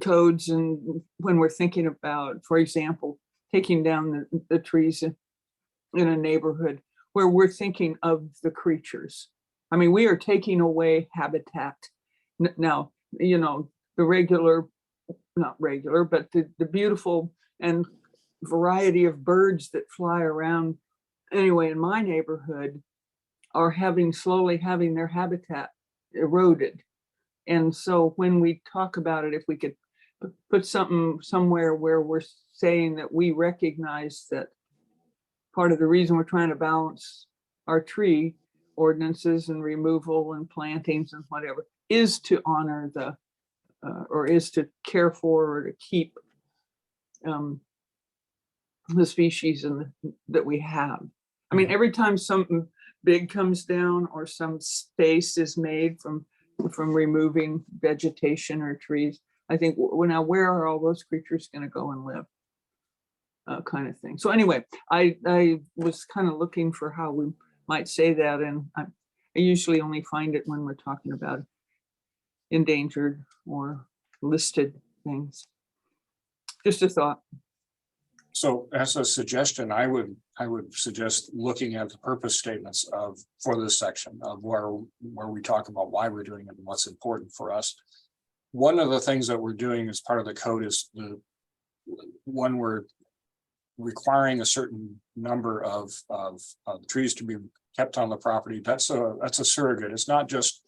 codes, and when we're thinking about, for example, taking down the trees in a neighborhood, where we're thinking of the creatures? I mean, we are taking away habitat. Now, the regular, not regular, but the beautiful and variety of birds that fly around anyway in my neighborhood are slowly having their habitat eroded. And so when we talk about it, if we could put something somewhere where we're saying that we recognize that part of the reason we're trying to balance our tree ordinances and removal and plantings and whatever is to honor or is to care for or to keep the species that we have. I mean, every time something big comes down or some space is made from removing vegetation or trees, I think, well, now where are all those creatures going to go and live? Kind of thing. So anyway, I was kind of looking for how we might say that, and I usually only find it when we're talking about endangered or listed things. Just a thought. So as a suggestion, I would suggest looking at the purpose statements for this section of where we talk about why we're doing it and what's important for us. One of the things that we're doing as part of the code is when we're requiring a certain number of trees to be kept on the property. That's a surrogate. It's not just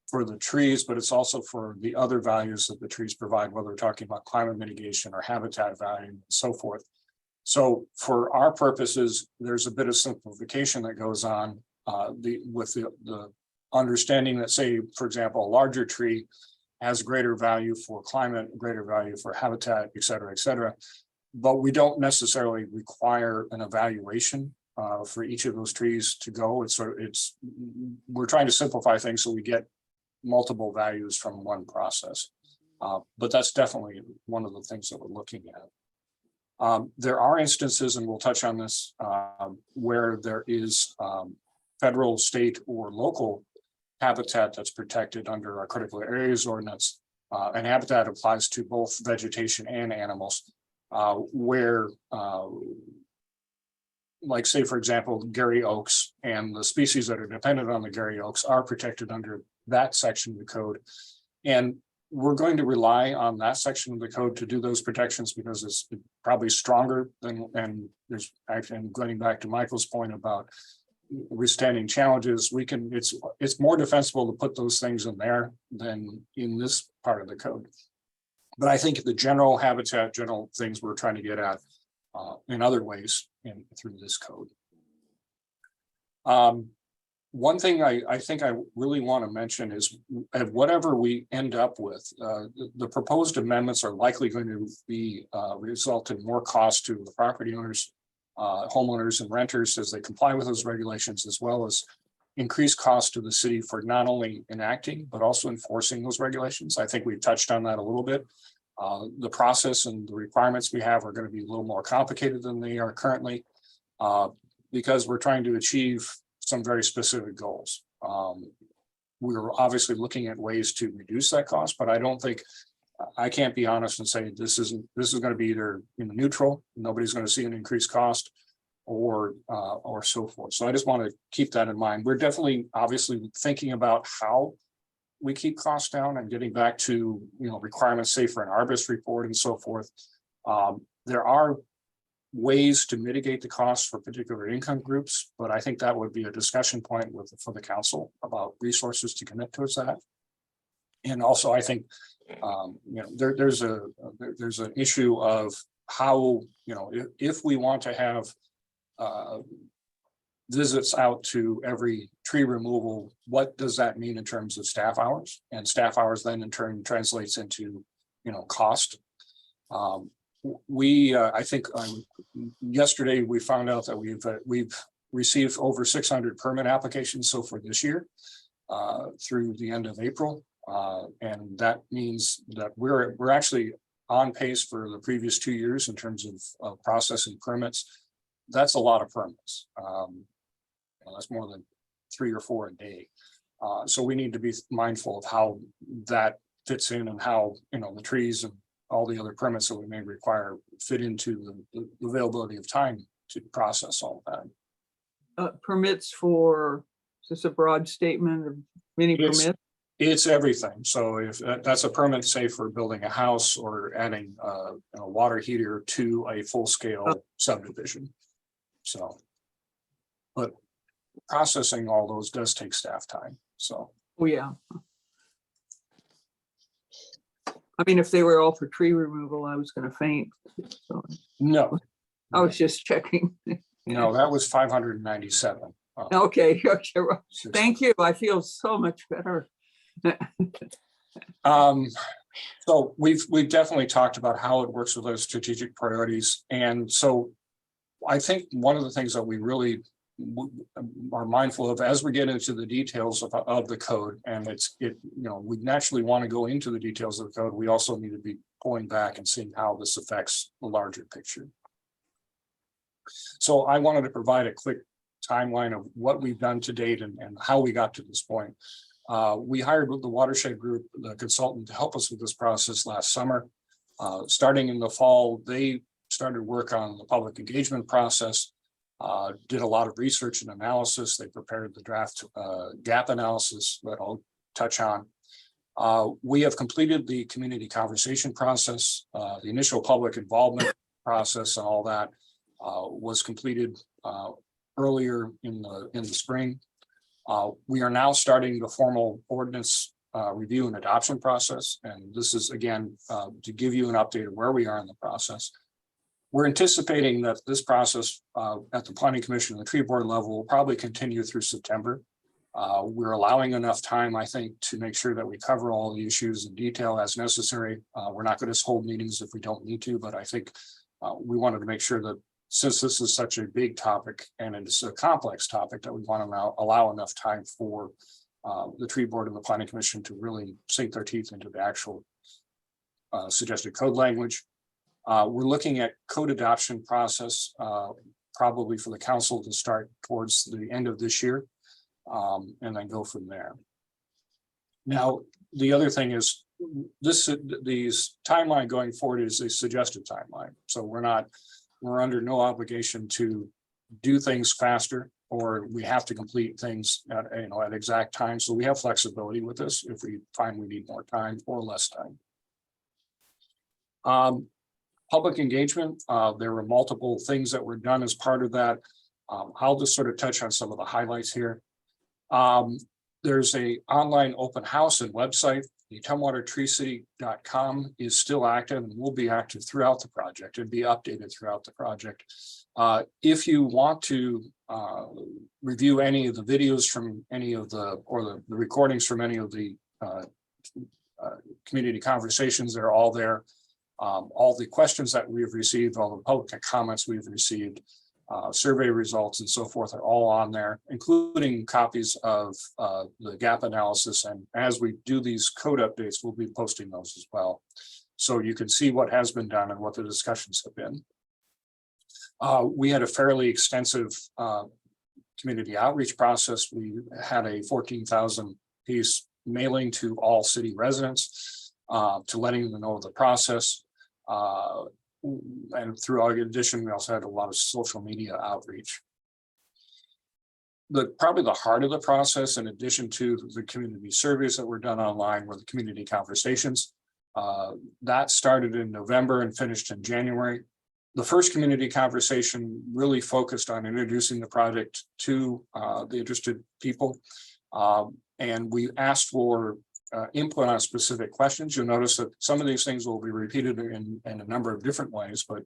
for the trees, but it's also for the other values that the trees provide, whether we're talking about climate mitigation or habitat value and so forth. So for our purposes, there's a bit of simplification that goes on with the understanding that, say, for example, a larger tree has greater value for climate, greater value for habitat, et cetera, but we don't necessarily require an evaluation for each of those trees to go. We're trying to simplify things so we get multiple values from one process. But that's definitely one of the things that we're looking at. There are instances, and we'll touch on this, where there is federal, state, or local habitat that's protected under our critical areas ordinance. And habitat applies to both vegetation and animals, where like say, for example, Gary Oaks and the species that are dependent on the Gary Oaks are protected under that section of the code. And we're going to rely on that section of the code to do those protections because it's probably stronger than, and there's actually, and going back to Michael's point about withstanding challenges, we can, it's more defensible to put those things in there than in this part of the code. But I think the general habitat, general things we're trying to get at in other ways through this code. One thing I think I really want to mention is whatever we end up with, the proposed amendments are likely going to be result in more cost to the property owners, homeowners and renters as they comply with those regulations, as well as increased cost to the city for not only enacting, but also enforcing those regulations. I think we touched on that a little bit. The process and the requirements we have are going to be a little more complicated than they are currently because we're trying to achieve some very specific goals. We're obviously looking at ways to reduce that cost, but I don't think, I can't be honest and say this is going to be either neutral, nobody's going to see an increased cost, or so forth. So I just want to keep that in mind. We're definitely obviously thinking about how we keep costs down and getting back to requirements, say for an Arbus report and so forth. There are ways to mitigate the costs for particular income groups, but I think that would be a discussion point for the council about resources to commit towards that. And also, I think there's an issue of how if we want to have visits out to every tree removal, what does that mean in terms of staff hours? And staff hours then in turn translates into cost. I think yesterday we found out that we've received over 600 permit applications so far this year through the end of April, and that means that we're actually on pace for the previous 2 years in terms of processing permits. That's a lot of permits. That's more than 3 or 4 a day. So we need to be mindful of how that fits in and how the trees and all the other permits that we may require fit into the availability of time to process all of that. Permits for, is this a broad statement of many permits? It's everything. So if that's a permit, say for building a house or adding a water heater to a full-scale subdivision. So, but processing all those does take staff time. So. Oh, yeah. I mean, if they were all for tree removal, I was going to faint. So No, I was just checking. no, that was 597. Okay, thank you. I feel so much better. So we've definitely talked about how it works with those strategic priorities. And so I think one of the things that we really are mindful of as we get into the details of the code, and we naturally want to go into the details of the code, we also need to be pulling back and seeing how this affects the larger picture. So I wanted to provide a quick timeline of what we've done to date and how we got to this point. We hired the Watershed Group, the consultant, to help us with this process last summer. Starting in the fall, they started work on the public engagement process. Did a lot of research and analysis. They prepared the draft gap analysis that I'll touch on. We have completed the community conversation process. The initial public involvement process and all that was completed earlier in the spring. We are now starting the formal ordinance review and adoption process. And this is, again, to give you an update of where we are in the process. We're anticipating that this process at the Planning Commission and the Tree Board level will probably continue through September. We're allowing enough time, I think, to make sure that we cover all the issues in detail as necessary. We're not going to hold meetings if we don't need to, but I think we wanted to make sure that since this is such a big topic and it's a complex topic, that we want to allow enough time for the tree board and the planning commission to really sink their teeth into the actual suggested code language. We're looking at code adoption process, probably for the council to start towards the end of this year, and then go from there. Now, the other thing is these timeline going forward is a suggested timeline. So we're under no obligation to do things faster, or we have to complete things at exact time. So we have flexibility with this if we find we need more time or less time. Public engagement, there were multiple things that were done as part of that. I'll just sort of touch on some of the highlights here. There's a online open house and website. The tumwatertreecity.com is still active and will be active throughout the project and be updated throughout the project. If you want to review any of the videos from any of the recordings from any of the community conversations, they're all there. All the questions that we've received, all the public comments we've received, survey results and so forth are all on there, including copies of the gap analysis. And as we do these code updates, we'll be posting those as well. So you can see what has been done and what the discussions have been. We had a fairly extensive community outreach process. We had a 14,000 piece mailing to all city residents to letting them know the process. And through in addition, we also had a lot of social media outreach. Probably the heart of the process, in addition to the community surveys that were done online, were the community conversations. That started in November and finished in January. The first community conversation really focused on introducing the project to the interested people. And we asked for input on specific questions. You'll notice that some of these things will be repeated in a number of different ways, but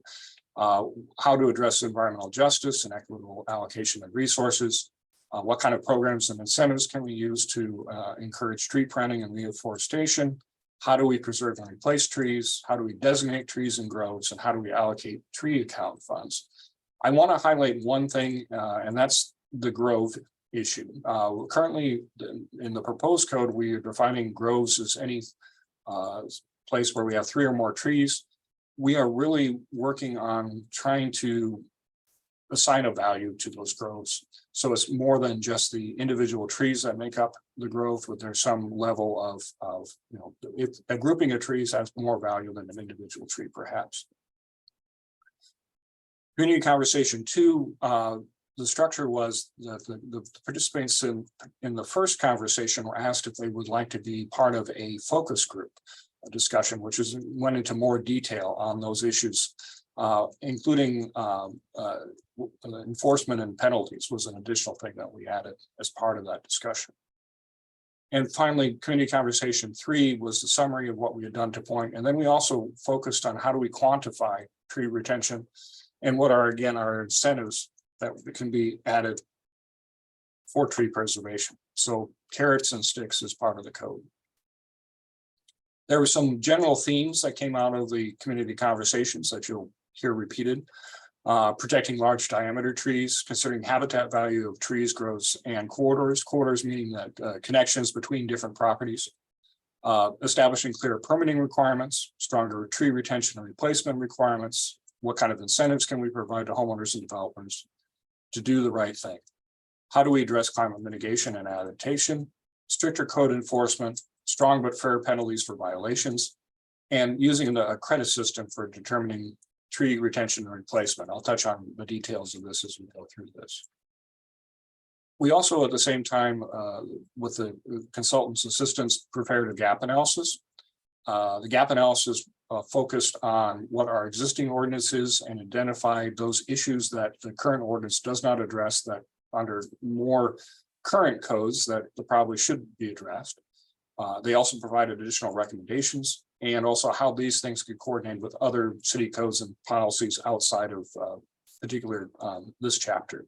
how to address environmental justice and equitable allocation of resources, what kind of programs and incentives can we use to encourage tree planting and reforestation, how do we preserve and replace trees, how do we designate trees and groves, and how do we allocate tree account funds. I want to highlight one thing, and that's the grove issue. Currently, in the proposed code, we are defining groves as any place where we have 3 or more trees. We are really working on trying to assign a value to those groves. So it's more than just the individual trees that make up the grove, but there's some level of if a grouping of trees has more value than an individual tree, perhaps. Community conversation 2, the structure was that the participants in the first conversation were asked if they would like to be part of a focus group discussion, which went into more detail on those issues, including enforcement and penalties was an additional thing that we added as part of that discussion. And finally, community conversation 3 was the summary of what we had done to point. And then we also focused on how do we quantify tree retention and what are, again, our incentives that can be added for tree preservation. So carrots and sticks is part of the code. There were some general themes that came out of the community conversations that you'll hear repeated. Protecting large diameter trees, considering habitat value of trees, groves, and corridors. Corridors meaning that connections between different properties. Establishing clear permitting requirements, stronger tree retention and replacement requirements. What kind of incentives can we provide to homeowners and developers to do the right thing? How do we address climate mitigation and adaptation? Stricter code enforcement, strong but fair penalties for violations, and using a credit system for determining tree retention and replacement. I'll touch on the details of this as we go through this. We also, at the same time, with the consultants' assistance, prepared a gap analysis. The gap analysis focused on what our existing ordinance is and identified those issues that the current ordinance does not address that under more current codes that probably should be addressed. They also provided additional recommendations and also how these things could coordinate with other city codes and policies outside of particular this chapter.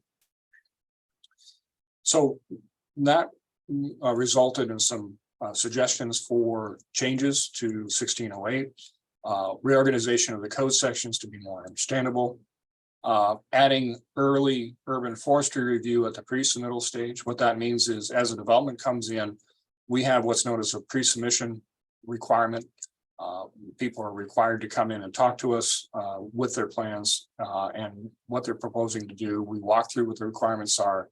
So that resulted in some suggestions for changes to 1608, reorganization of the code sections to be more understandable, Adding early urban forestry review at the pre-submittal stage. What that means is as a development comes in, we have what's known as a pre-submission requirement. People are required to come in and talk to us with their plans and what they're proposing to do. We walk through what the requirements are.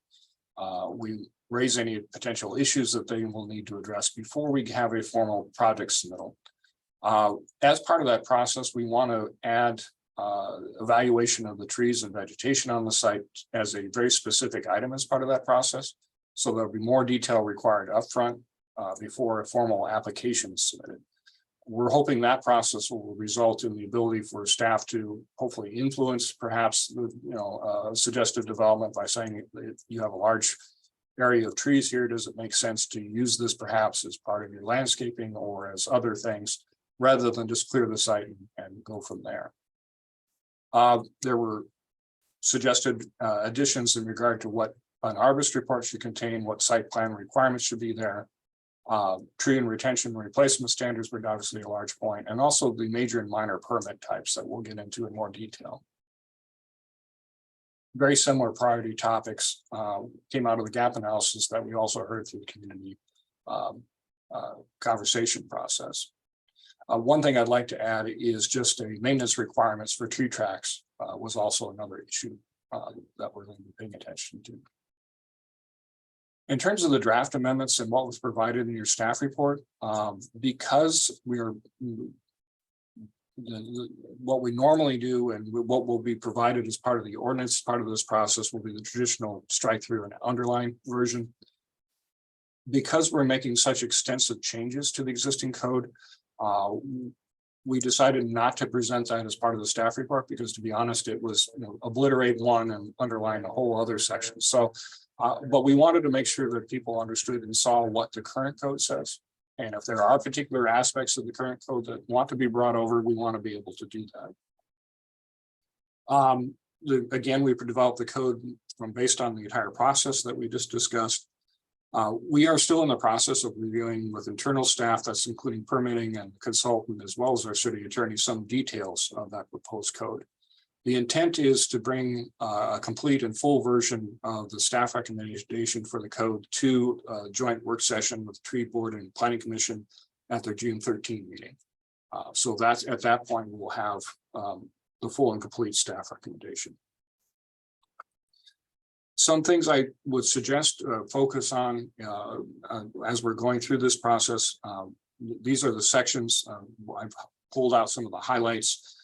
We raise any potential issues that they will need to address before we have a formal project submittal. As part of that process, we want to add evaluation of the trees and vegetation on the site as a very specific item as part of that process. So there'll be more detail required upfront before a formal application is submitted. We're hoping that process will result in the ability for staff to hopefully influence perhaps, suggested development by saying if you have a large area of trees here, does it make sense to use this perhaps as part of your landscaping or as other things rather than just clear the site and go from there. There were suggested additions in regard to what an arborist report should contain, what site plan requirements should be there. Tree and retention replacement standards were obviously a large point, and also the major and minor permit types that we'll get into in more detail. Very similar priority topics came out of the gap analysis that we also heard through the community conversation process. One thing I'd like to add is just a maintenance requirements for tree tracks was also another issue that we're going to be paying attention to. In terms of the draft amendments and what was provided in your staff report, because we are what we normally do and what will be provided as part of the ordinance, part of this process will be the traditional strike through and underline version. Because we're making such extensive changes to the existing code, we decided not to present that as part of the staff report because, to be honest, it was obliterate one and underline a whole other section. So, but we wanted to make sure that people understood and saw what the current code says. And if there are particular aspects of the current code that want to be brought over, we want to be able to do that. Again, we've developed the code from based on the entire process that we just discussed. We are still in the process of reviewing with internal staff, that's including permitting and consultant, as well as our city attorney, some details of that proposed code. The intent is to bring a complete and full version of the staff recommendation for the code to a joint work session with the Tree Board and Planning Commission at their June 13 meeting. So that's at that point, we'll have the full and complete staff recommendation. Some things I would suggest focus on as we're going through this process. These are the sections. I've pulled out some of the highlights.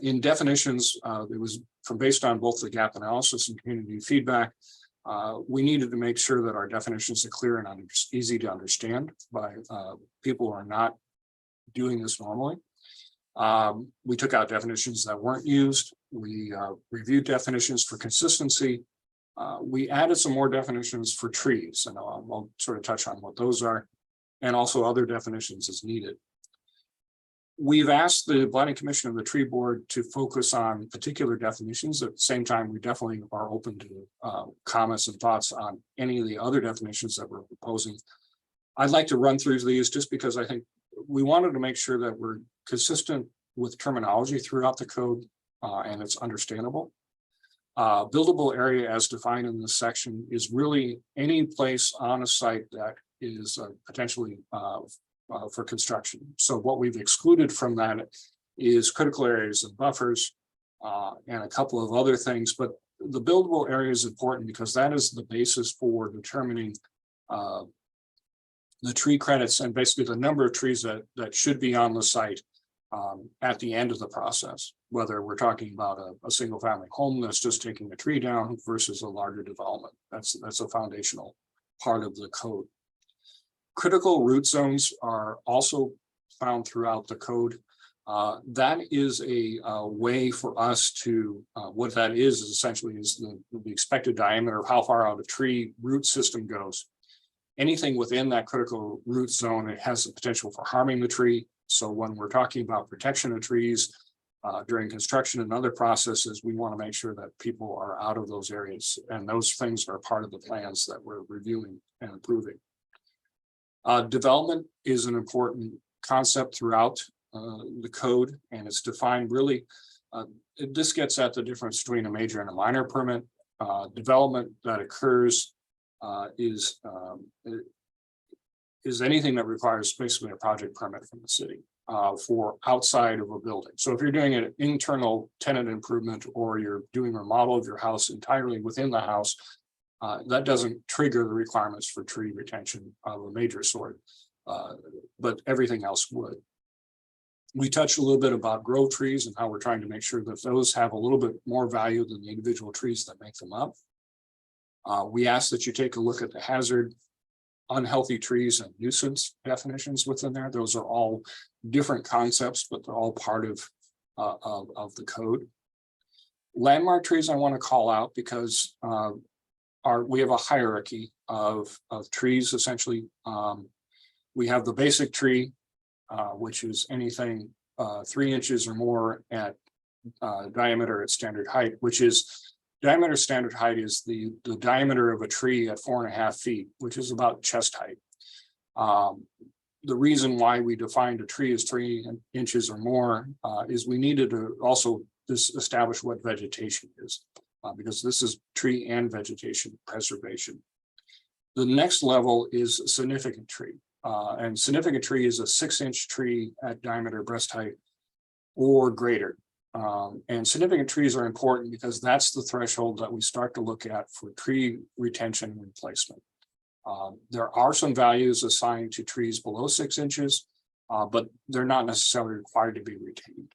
In definitions, it was based on both the gap analysis and community feedback. We needed to make sure that our definitions are clear and easy to understand by people who are not doing this normally. We took out definitions that weren't used. We reviewed definitions for consistency. We added some more definitions for trees, and I'll sort of touch on what those are, and also other definitions as needed. We've asked the Planning Commission and the Tree Board to focus on particular definitions. At the same time, we definitely are open to comments and thoughts on any of the other definitions that we're proposing. I'd like to run through these just because I think we wanted to make sure that we're consistent with terminology throughout the code and it's understandable. Buildable area as defined in this section is really any place on a site that is potentially for construction. So what we've excluded from that is critical areas and buffers and a couple of other things. But the buildable area is important because that is the basis for determining the tree credits and basically the number of trees that should be on the site at the end of the process, whether we're talking about a single family home that's just taking a tree down versus a larger development. That's a foundational part of the code. Critical root zones are also found throughout the code. That is a way for us to, what that is essentially is the expected diameter of how far out a tree root system goes. Anything within that critical root zone, it has the potential for harming the tree. So when we're talking about protection of trees during construction and other processes, we want to make sure that people are out of those areas. And those things are part of the plans that we're reviewing and approving. Development is an important concept throughout the code, and it's defined really This gets at the difference between a major and a minor permit. Development that occurs is anything that requires basically a project permit from the city for outside of a building. So if you're doing an internal tenant improvement or you're doing a remodel of your house entirely within the house, that doesn't trigger the requirements for tree retention of a major sort, but everything else would. We touched a little bit about grove trees and how we're trying to make sure that those have a little bit more value than the individual trees that make them up. We ask that you take a look at the hazard, unhealthy trees and nuisance definitions within there. Those are all different concepts, but they're all part of the code. Landmark trees I want to call out because we have a hierarchy of trees essentially. We have the basic tree, which is anything 3 inches or more at diameter at standard height, which is diameter standard height is the diameter of a tree at 4.5 feet, which is about chest height. The reason why we defined a tree as 3 inches or more is we needed to also establish what vegetation is, because this is tree and vegetation preservation. The next level is a significant tree. And significant tree is a 6-inch tree at diameter breast height or greater. And significant trees are important because that's the threshold that we start to look at for tree retention and replacement. There are some values assigned to trees below 6 inches, but they're not necessarily required to be retained.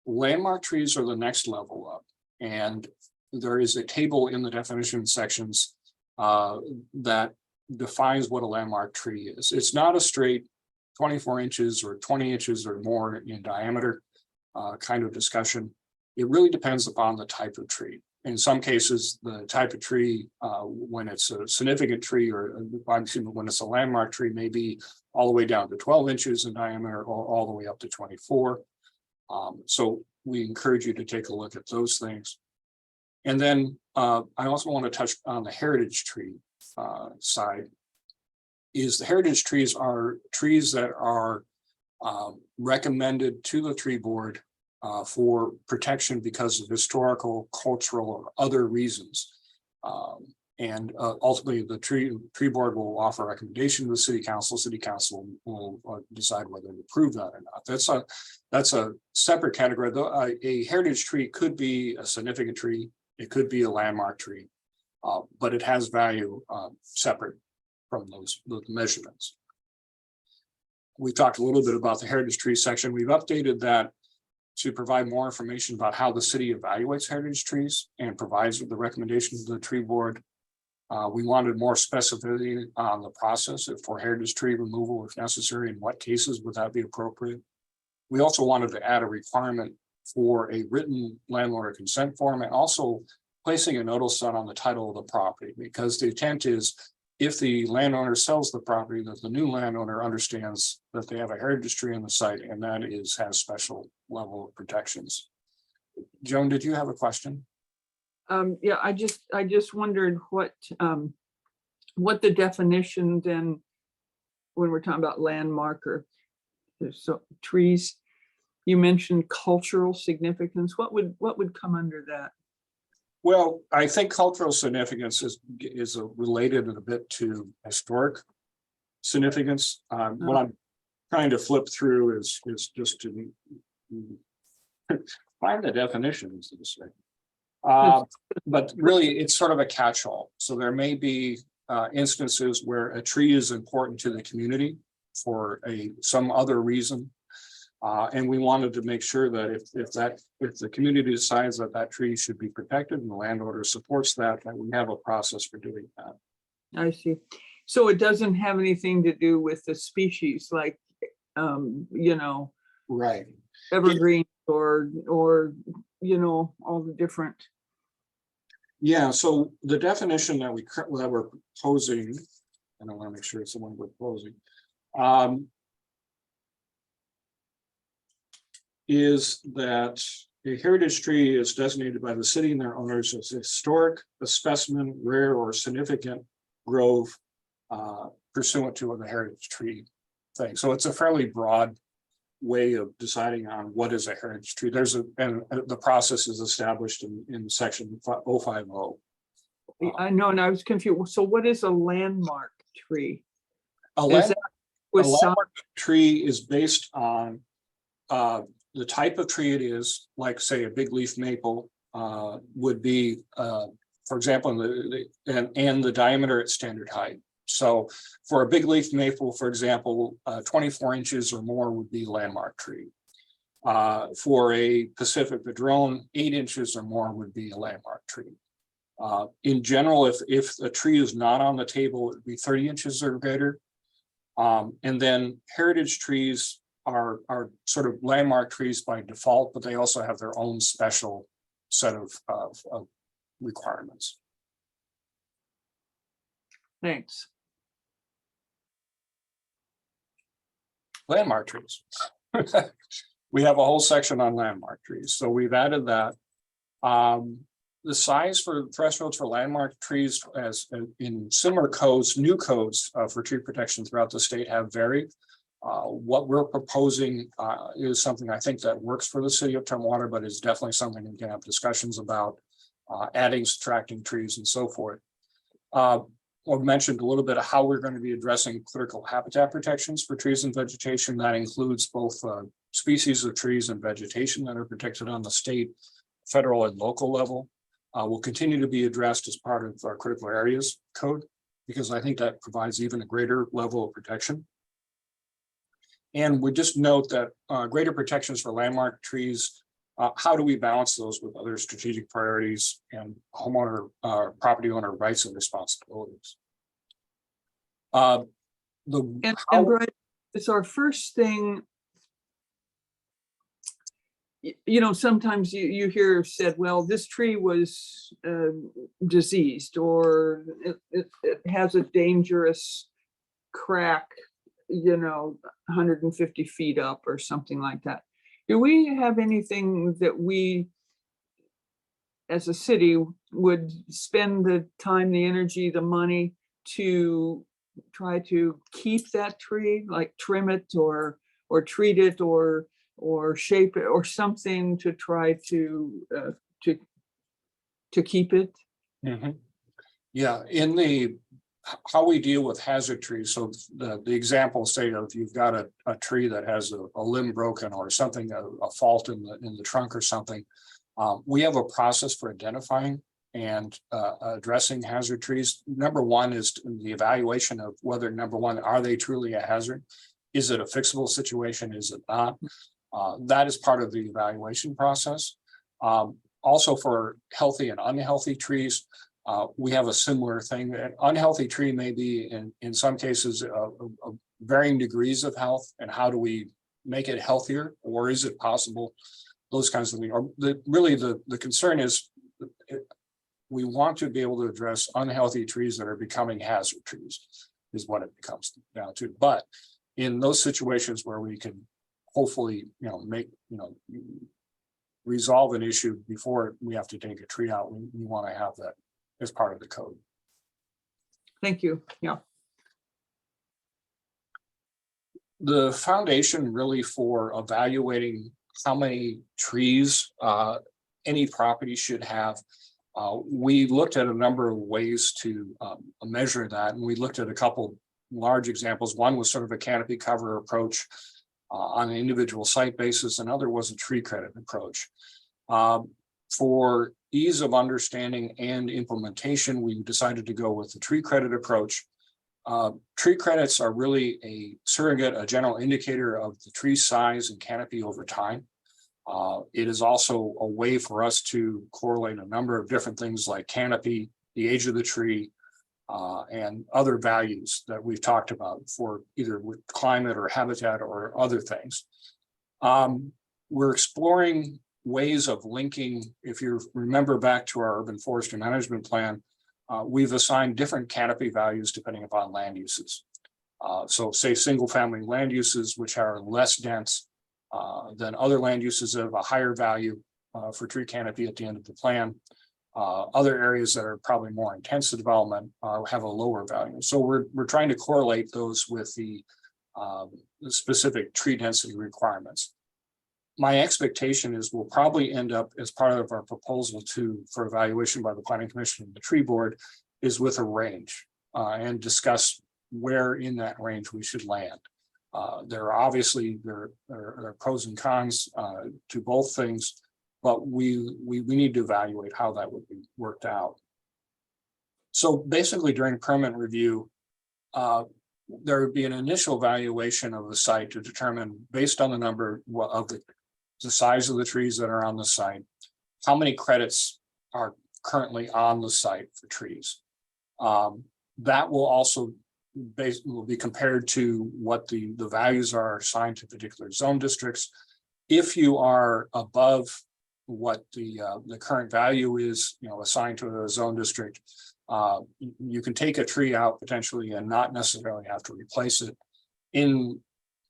Landmark trees are the next level up, and there is a table in the definition sections that defines what a landmark tree is. It's not a straight 24 inches or 20 inches or more in diameter kind of discussion. It really depends upon the type of tree. In some cases, the type of tree, when it's a significant tree or when it's a landmark tree, may be all the way down to 12 inches in diameter or all the way up to 24. So we encourage you to take a look at those things. And then I also want to touch on the heritage tree side. Is the heritage trees are trees that are recommended to the tree board for protection because of historical, cultural, or other reasons. And ultimately, the tree board will offer a recommendation to the city council. City council will decide whether to approve that or not. That's a separate category. Though a heritage tree could be a significant tree. It could be a landmark tree, but it has value separate from those measurements. We talked a little bit about the heritage tree section. We've updated that to provide more information about how the city evaluates heritage trees and provides the recommendations to the tree board. We wanted more specificity on the process for heritage tree removal if necessary, in what cases would that be appropriate. We also wanted to add a requirement for a written landlord consent form and also placing a notice on the title of the property, because the intent is if the landowner sells the property, that the new landowner understands that they have a heritage tree on the site and that has special level of protections. Joan, did you have a question? Yeah, I just wondered what the definition then, when we're talking about landmark or so trees, you mentioned cultural significance. What would come under that? Well, I think cultural significance is related a bit to historic significance. What I'm trying to flip through is just to find the definitions of this thing. But really, it's sort of a catch-all. So there may be instances where a tree is important to the community for some other reason. And we wanted to make sure that if the community decides that tree should be protected and the landowner supports that we have a process for doing that. I see. So it doesn't have anything to do with the species, like Right. evergreen or all the different. Yeah. So the definition that we're proposing, and I want to make sure it's the one we're proposing. Is that a heritage tree is designated by the city and their owners as historic, a specimen, rare, or significant grove pursuant to the heritage tree thing. So it's a fairly broad way of deciding on what is a heritage tree. There's and the process is established in section 050. I know, and I was confused. So what is a landmark tree? A Is land- that A with some, landmark tree is based on the type of tree it is, like say a big leaf maple would be, for example, and the diameter at standard height. So for a big leaf maple, for example, 24 inches or more would be landmark tree. For a Pacific Padrone, 8 inches or more would be a landmark tree. In general, if a tree is not on the table, it would be 30 inches or greater. And then heritage trees are sort of landmark trees by default, but they also have their own special set of requirements. thanks. Landmark trees. We have a whole section on landmark trees, so we've added that. The size for thresholds for landmark trees, as in similar codes, new codes for tree protection throughout the state have varied. What we're proposing is something I think that works for the city of Tumwater, but is definitely something we can have discussions about, adding, subtracting trees and so forth. We've mentioned a little bit of how we're going to be addressing critical habitat protections for trees and vegetation. That includes both species of trees and vegetation that are protected on the state, federal, and local level. Will continue to be addressed as part of our critical areas code, because I think that provides even a greater level of protection. And we just note that greater protections for landmark trees, how do we balance those with other strategic priorities and homeowner, property owner rights and responsibilities? And Brian, it's our first thing. You know, sometimes you hear said, well, this tree was diseased, or it has a dangerous crack, you know, 150 feet up or something like that. Do we have anything that we, as a city, would spend the time, the energy, the money to try to keep that tree, like trim it or treat it or shape it or something to try to keep it? Mhm. Yeah, in the how we deal with hazard trees. So the example, say, if you've got a tree that has a limb broken or something, a fault in the trunk or something, we have a process for identifying and addressing hazard trees. Number one is the evaluation of whether, number one, are they truly a hazard? Is it a fixable situation? Is it not? That is part of the evaluation process. Also for healthy and unhealthy trees, we have a similar thing. An unhealthy tree may be in some cases varying degrees of health, and how do we make it healthier, or is it possible? Those kinds of things. Or really the concern is we want to be able to address unhealthy trees that are becoming hazard trees, is what it becomes down to. But in those situations where we can hopefully, resolve an issue before we have to take a tree out, we want to have that as part of the code. Thank you. Yeah. The foundation really for evaluating how many trees any property should have, we looked at a number of ways to measure that, and we looked at a couple large examples. One was sort of a canopy cover approach on an individual site basis. Another was a tree credit approach. For ease of understanding and implementation, we decided to go with the tree credit approach. Tree credits are really a surrogate, a general indicator of the tree size and canopy over time. It is also a way for us to correlate a number of different things like canopy, the age of the tree, and other values that we've talked about for either with climate or habitat or other things. We're exploring ways of linking. If you remember back to our urban forestry management plan, we've assigned different canopy values depending upon land uses. So say single family land uses, which are less dense than other land uses that have a higher value for tree canopy at the end of the plan. Other areas that are probably more intensive development have a lower value. So we're trying to correlate those with the the specific tree density requirements. My expectation is we'll probably end up as part of our proposal for evaluation by the Planning Commission and the Tree Board is with a range and discuss where in that range we should land. There are obviously there are pros and cons to both things, but we need to evaluate how that would be worked out. So basically, during permit review, there would be an initial evaluation of the site to determine, based on the number of the size of the trees that are on the site, how many credits are currently on the site for trees. That will also will be compared to what the values are assigned to particular zone districts. If you are above what the current value is, assigned to a zone district, you can take a tree out potentially and not necessarily have to replace it. In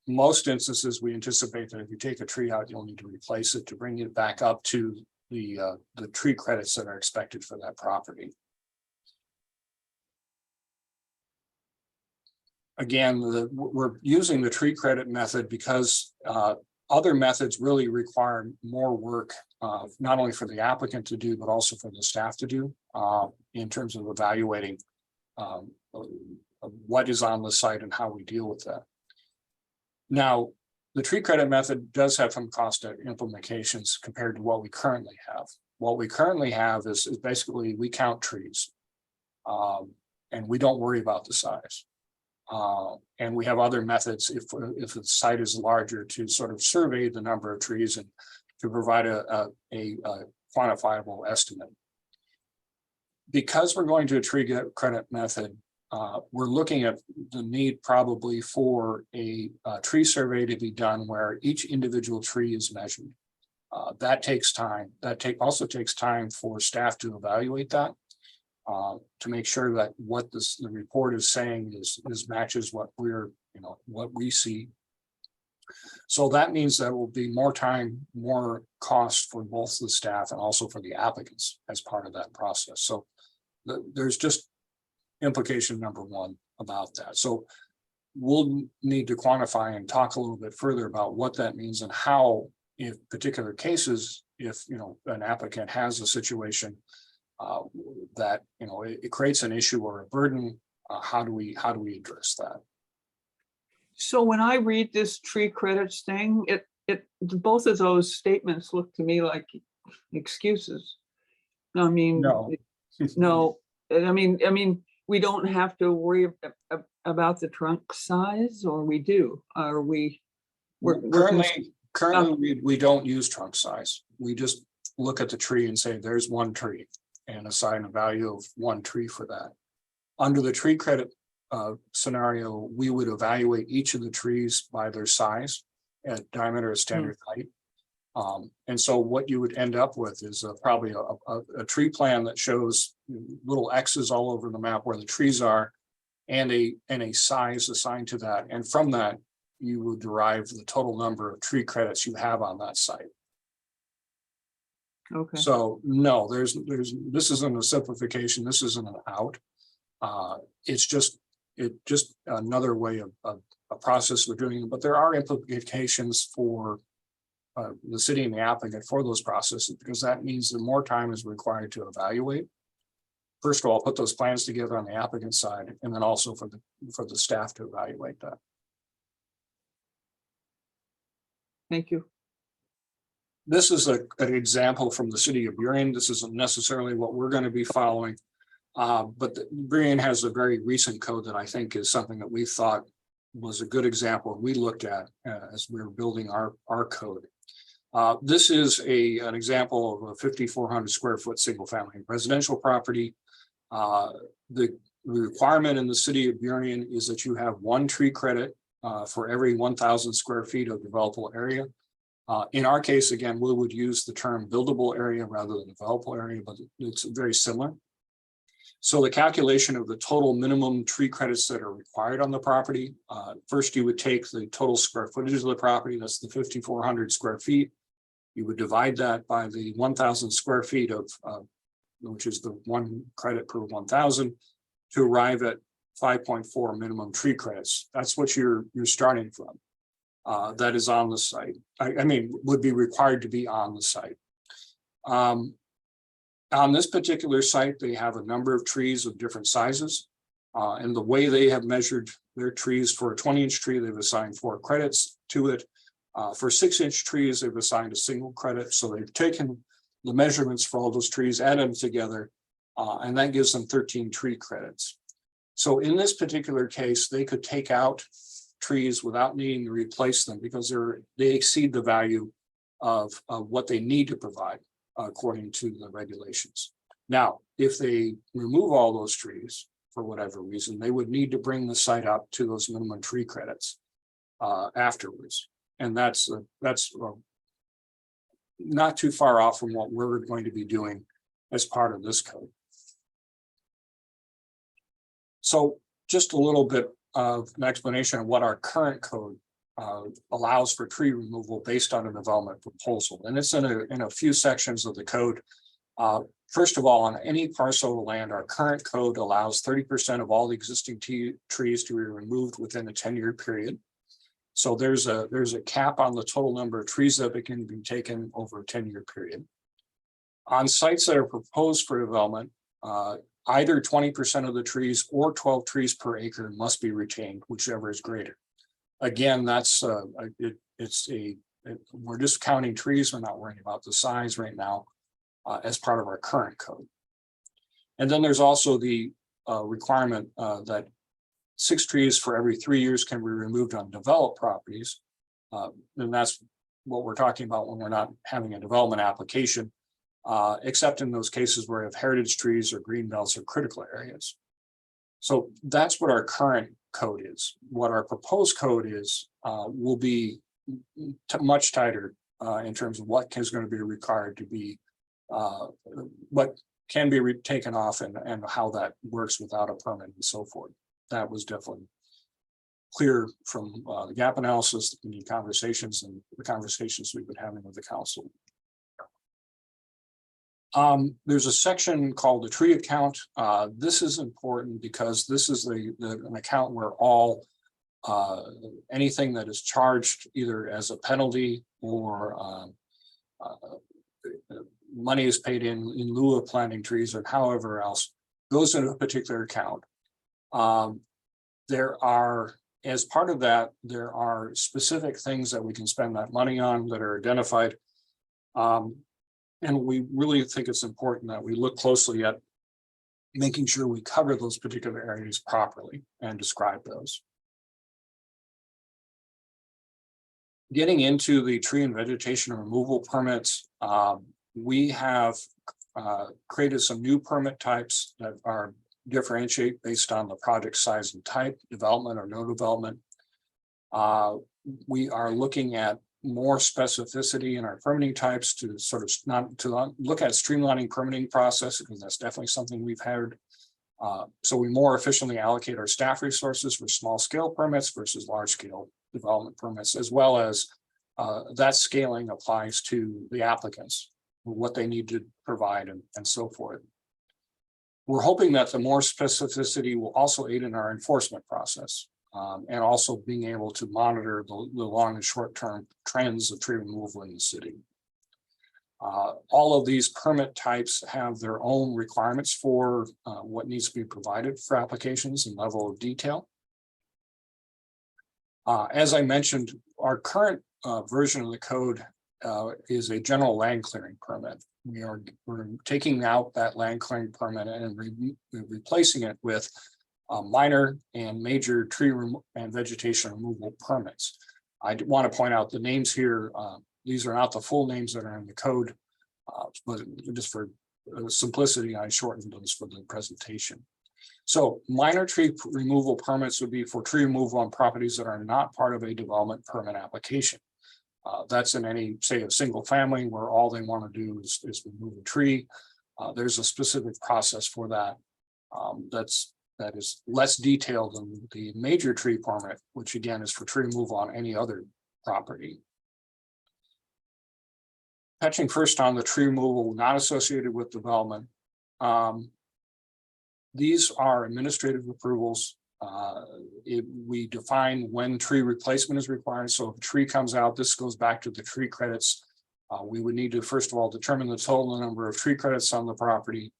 most instances, we anticipate that if you take a tree out, you'll need to replace it to bring it back up to the tree credits that are expected for that property. Again, we're using the tree credit method because other methods really require more work, not only for the applicant to do, but also for the staff to do in terms of evaluating what is on the site and how we deal with that. Now, the tree credit method does have some cost implications compared to what we currently have. What we currently have is basically we count trees and we don't worry about the size. And we have other methods if the site is larger to sort of survey the number of trees and to provide a quantifiable estimate. Because we're going to a tree credit method, we're looking at the need probably for a tree survey to be done where each individual tree is measured. That takes time. That also takes time for staff to evaluate that. To make sure that what the report is saying is matches what what we see. So that means that will be more time, more cost for both the staff and also for the applicants as part of that process. So there's just implication number one about that. So we'll need to quantify and talk a little bit further about what that means and how, in particular cases, if an applicant has a situation that it creates an issue or a burden, how do we address that? So when I read this tree credits thing, both of those statements look to me like excuses. I mean, No. no, I mean, we don't have to worry about the trunk size, or we do, or Currently, we don't use trunk size. We just look at the tree and say, there's one tree, and assign a value of one tree for that. Under the tree credit scenario, we would evaluate each of the trees by their size at diameter of standard height. And so what you would end up with is probably a tree plan that shows little X's all over the map where the trees are, and a size assigned to that. And from that, you would derive the total number of tree credits you have on that site. okay. So no, this isn't a simplification. This isn't an out. It's just another way of a process we're doing, but there are implications for the city and the applicant for those processes, because that means that more time is required to evaluate. First of all, put those plans together on the applicant side, and then also for the staff to evaluate that. Thank you. This is an example from the city of Burien. This isn't necessarily what we're going to be following, but Burien has a very recent code that I think is something that we thought was a good example we looked at as we were building our code. This is an example of a 5,400 square foot single family residential property. The requirement in the city of Burien is that you have one tree credit for every 1,000 square feet of developable area. In our case, again, we would use the term buildable area rather than developable area, but it's very similar. So the calculation of the total minimum tree credits that are required on the property, first you would take the total square footage of the property, that's the 5,400 square feet. You would divide that by the 1,000 square feet of, which is the one credit per 1,000, to arrive at 5.4 minimum tree credits. That's what you're starting from. That is on the site. I mean, would be required to be on the site. On this particular site, they have a number of trees of different sizes. And the way they have measured their trees, for a 20-inch tree, they've assigned 4 credits to it. For 6-inch trees, they've assigned a single credit. So they've taken the measurements for all those trees, added them together, and that gives them 13 tree credits. So in this particular case, they could take out trees without needing to replace them because they exceed the value of what they need to provide according to the regulations. Now, if they remove all those trees for whatever reason, they would need to bring the site up to those minimum tree credits afterwards. And that's not too far off from what we're going to be doing as part of this code. So just a little bit of an explanation of what our current code allows for tree removal based on a development proposal. And it's in a few sections of the code. First of all, on any parcel of land, our current code allows 30% of all the existing trees to be removed within a 10-year period. So there's a cap on the total number of trees that can be taken over a 10-year period. On sites that are proposed for development, either 20% of the trees or 12 trees per acre must be retained, whichever is greater. Again, that's we're just counting trees. We're not worrying about the size right now as part of our current code. And then there's also the requirement that 6 trees for every 3 years can be removed on developed properties. And that's what we're talking about when we're not having a development application, except in those cases where we have heritage trees or green belts or critical areas. So that's what our current code is. What our proposed code is will be much tighter in terms of what is going to be required to be, what can be taken off and how that works without a permit and so forth. That was definitely clear from the gap analysis, the conversations, and the conversations we've been having with the council. There's a section called the tree account. This is important because this is an account where all anything that is charged either as a penalty or money is paid in lieu of planting trees or however else goes into a particular account. There are, as part of that, there are specific things that we can spend that money on that are identified. And we really think it's important that we look closely at making sure we cover those particular areas properly and describe those. Getting into the tree and vegetation removal permits, we have created some new permit types that are differentiate based on the project size and type, development or no development. We are looking at more specificity in our permitting types to sort of look at streamlining permitting process, because that's definitely something we've heard. So we more efficiently allocate our staff resources for small scale permits versus large scale development permits, as well as that scaling applies to the applicants, what they need to provide and so forth. We're hoping that the more specificity will also aid in our enforcement process. And also being able to monitor the long and short term trends of tree removal in the city. All of these permit types have their own requirements for what needs to be provided for applications and level of detail. As I mentioned, our current version of the code is a general land clearing permit. We're taking out that land clearing permit and replacing it with minor and major tree and vegetation removal permits. I want to point out the names here. These are not the full names that are in the code, but just for simplicity, I shortened those for the presentation. So minor tree removal permits would be for tree removal on properties that are not part of a development permit application. That's in any, say, a single family where all they want to do is remove a tree. There's a specific process for that. That is less detailed than the major tree permit, which again is for tree removal on any other property. Touching first on the tree removal not associated with development. These are administrative approvals We define when tree replacement is required. So if a tree comes out, this goes back to the tree credits. We would need to, first of all, determine the total number of tree credits on the property,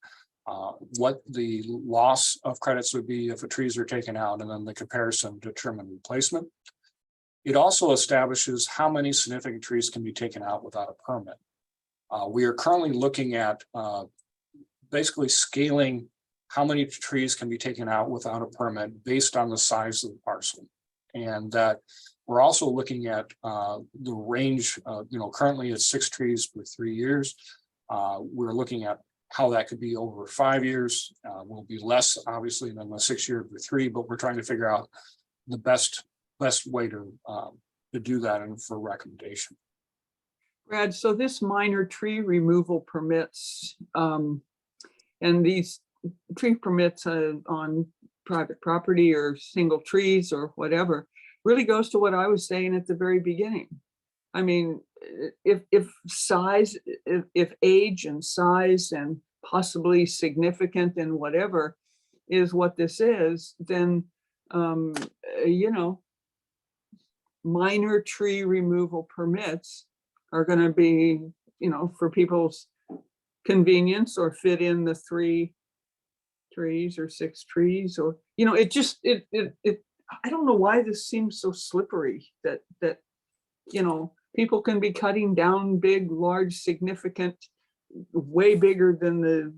what the loss of credits would be if the trees are taken out, and then the comparison to determine replacement. It also establishes how many significant trees can be taken out without a permit. We are currently looking at basically scaling how many trees can be taken out without a permit based on the size of the parcel. And that we're also looking at the range, currently it's 6 trees per 3 years. We're looking at how that could be over 5 years. Will be less obviously than the 6 year per 3, but we're trying to figure out the best way to do that and for recommendation. Brad, so this minor tree removal permits, and these tree permits on private property or single trees or whatever, really goes to what I was saying at the very beginning. I mean, if age and size and possibly significant and whatever is what this is, then, minor tree removal permits are going to be, for people's convenience or fit in the 3 trees or 6 trees, or, I don't know why this seems so slippery that, people can be cutting down big, large, significant, way bigger than the,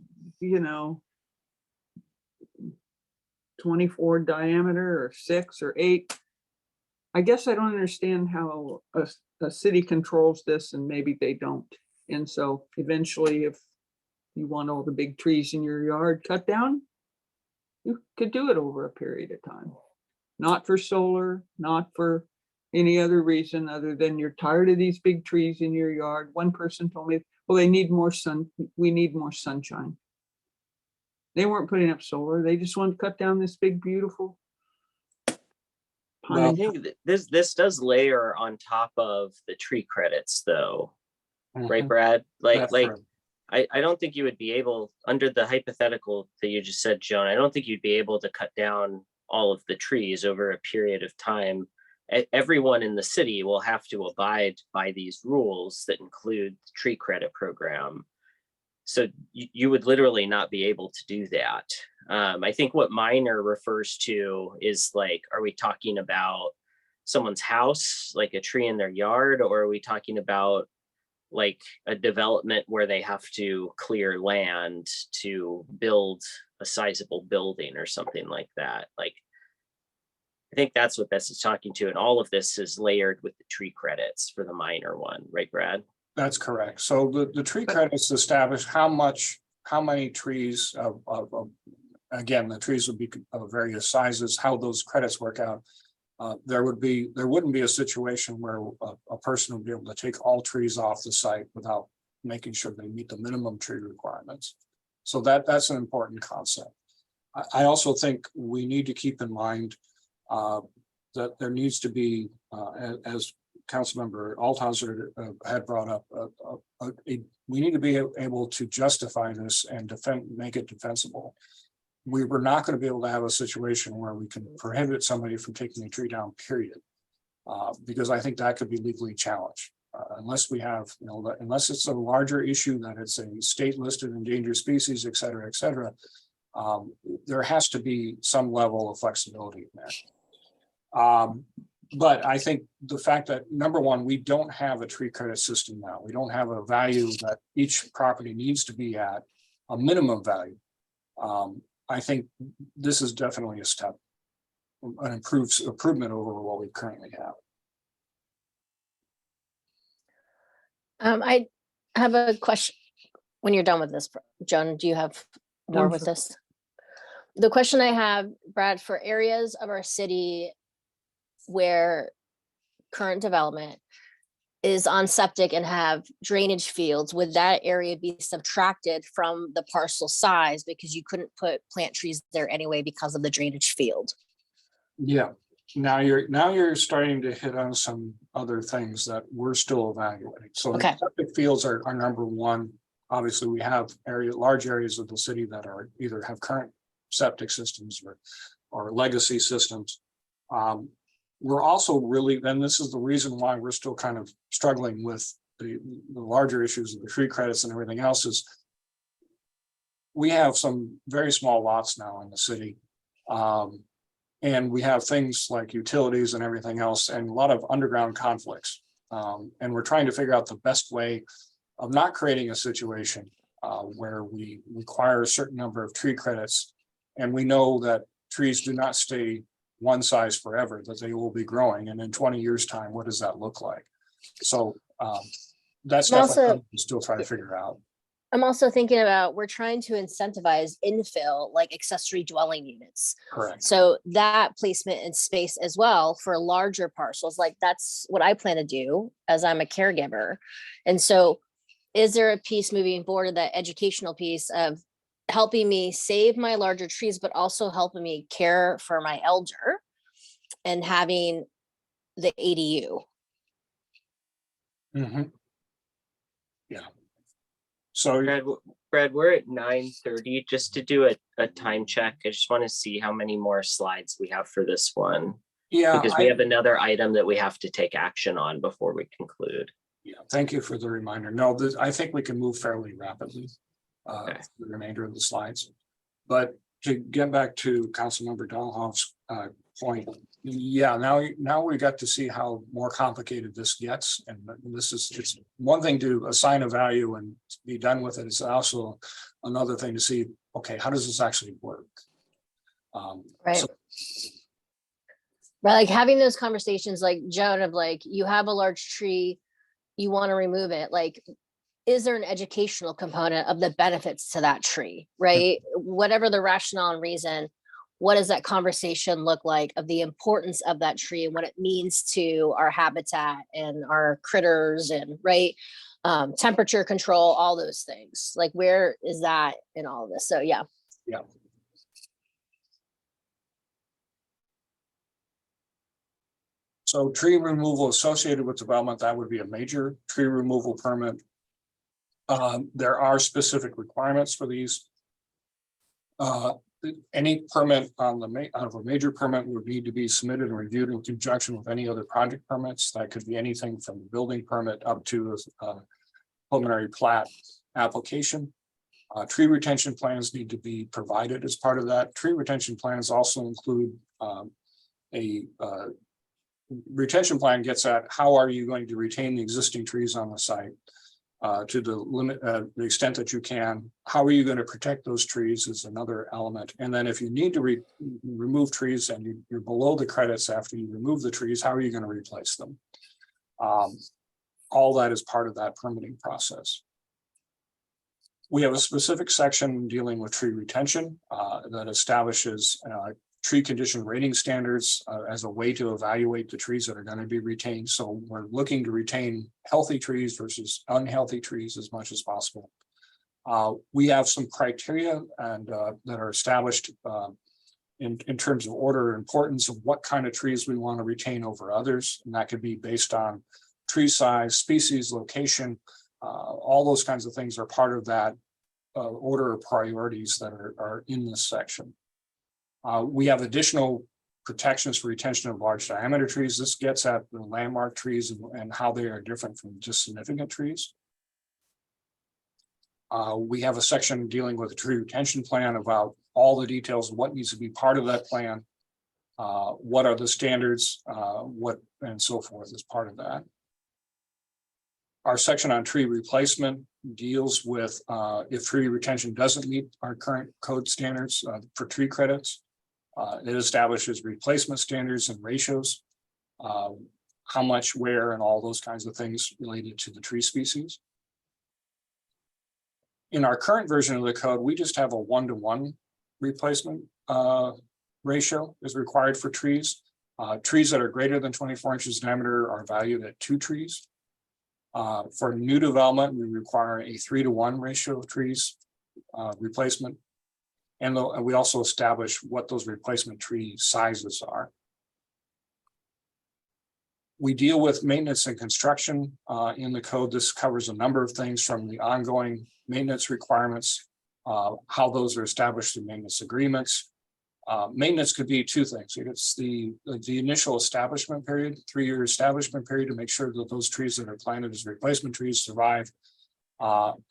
24 diameter or 6 or 8. I guess I don't understand how a city controls this, and maybe they don't. And so eventually, if you want all the big trees in your yard cut down, you could do it over a period of time. Not for solar, not for any other reason other than you're tired of these big trees in your yard. One person told me, well, they need more sun. We need more sunshine. They weren't putting up solar. They just wanted to cut down this big, beautiful I pine. think that this does layer on top of the tree credits though, right, Brad? That's right. I don't think you would be able, under the hypothetical that you just said, Joan, I don't think you'd be able to cut down all of the trees over a period of time. Everyone in the city will have to abide by these rules that include the tree credit program. So you would literally not be able to do that. I think what minor refers to is like, are we talking about someone's house, like a tree in their yard, or are we talking about like a development where they have to clear land to build a sizable building or something like that? Like, I think that's what this is talking to. And all of this is layered with the tree credits for the minor one, right, Brad? That's correct. So the tree credits establish how many trees again, the trees would be of various sizes, how those credits work out. There wouldn't be a situation where a person would be able to take all trees off the site without making sure they meet the minimum tree requirements. So that's an important concept. I also think we need to keep in mind that there needs to be, as Councilmember Althauser had brought up, we need to be able to justify this and make it defensible. We were not going to be able to have a situation where we can prohibit somebody from taking a tree down, period. Because I think that could be legally challenged. Unless we have, unless it's a larger issue that it's a state listed endangered species, et cetera, there has to be some level of flexibility in there. But I think the fact that, number one, we don't have a tree credit system now. We don't have a value that each property needs to be at, a minimum value. I think this is definitely a step, an improvement over what we currently have. I have a question. When you're done with this, Joan, do you have more with this? The question I have, Brad, for areas of our city where current development is on septic and have drainage fields, would that area be subtracted from the parcel size because you couldn't plant trees there anyway because of the drainage field? Yeah, now you're starting to hit on some other things that we're still evaluating. So Okay. septic fields are number one. Obviously, we have large areas of the city that are either have current septic systems or legacy systems. We're also really, and this is the reason why we're still kind of struggling with the larger issues of the tree credits and everything else, is we have some very small lots now in the city. And we have things like utilities and everything else, and a lot of underground conflicts. And we're trying to figure out the best way of not creating a situation where we require a certain number of tree credits. And we know that trees do not stay one size forever, that they will be growing. And in 20 years' time, what does that look like? So that's I'm definitely also- something we still try to figure out. I'm also thinking about, we're trying to incentivize infill, like accessory dwelling units. Correct. So that placement in space as well for larger parcels, like that's what I plan to do as I'm a caregiver. And so is there a piece moving forward, that educational piece of helping me save my larger trees, but also helping me care for my elder and having the ADU? Mhm. Yeah. So Brad, we're at 9:30. Just to do a time check. I just want to see how many more slides we have for this one, yeah, because we have another item that we have to take action on before we conclude. yeah, thank you for the reminder. No, I think we can move fairly rapidly. Okay. The remainder of the slides. But to get back to Councilmember Donhoff's point, yeah, now we got to see how more complicated this gets. And this is, it's one thing to assign a value and be done with it. It's also another thing to see, okay, how does this actually work? Right. So- Right, like having those conversations, like Joan, of like, you have a large tree, you want to remove it, like, is there an educational component of the benefits to that tree, right? Whatever the rationale and reason, what does that conversation look like of the importance of that tree and what it means to our habitat and our critters and, right? Temperature control, all those things, like where is that in all of this? So yeah. Yeah. So tree removal associated with development, that would be a major tree removal permit. There are specific requirements for these. Any permit on out of a major permit would need to be submitted and reviewed in conjunction with any other project permits. That could be anything from the building permit up to a preliminary plat application. Tree retention plans need to be provided as part of that. Tree retention plans also include a retention plan gets at how are you going to retain the existing trees on the site to the limit, the extent that you can. How are you going to protect those trees is another element. And then if you need to remove trees and you're below the credits after you remove the trees, how are you going to replace them? All that is part of that permitting process. We have a specific section dealing with tree retention that establishes tree condition rating standards as a way to evaluate the trees that are going to be retained. So we're looking to retain healthy trees versus unhealthy trees as much as possible. We have some criteria and that are established in terms of order of importance of what kind of trees we want to retain over others. And that could be based on tree size, species, location. All those kinds of things are part of that order of priorities that are in this section. We have additional protections for retention of large diameter trees. This gets at the landmark trees and how they are different from just significant trees. We have a section dealing with the tree retention plan about all the details of what needs to be part of that plan. What are the standards, what and so forth as part of that. Our section on tree replacement deals with if tree retention doesn't meet our current code standards for tree credits. It establishes replacement standards and ratios, how much, where, and all those kinds of things related to the tree species. In our current version of the code, we just have a 1-to-1 replacement ratio is required for trees. Trees that are greater than 24 inches diameter are valued at 2 trees. For new development, we require a 3-to-1 ratio of trees replacement. And we also establish what those replacement tree sizes are. We deal with maintenance and construction in the code. This covers a number of things from the ongoing maintenance requirements, how those are established in maintenance agreements, Maintenance could be two things. It's the initial establishment period, 3-year establishment period, to make sure that those trees that are planted as replacement trees survive,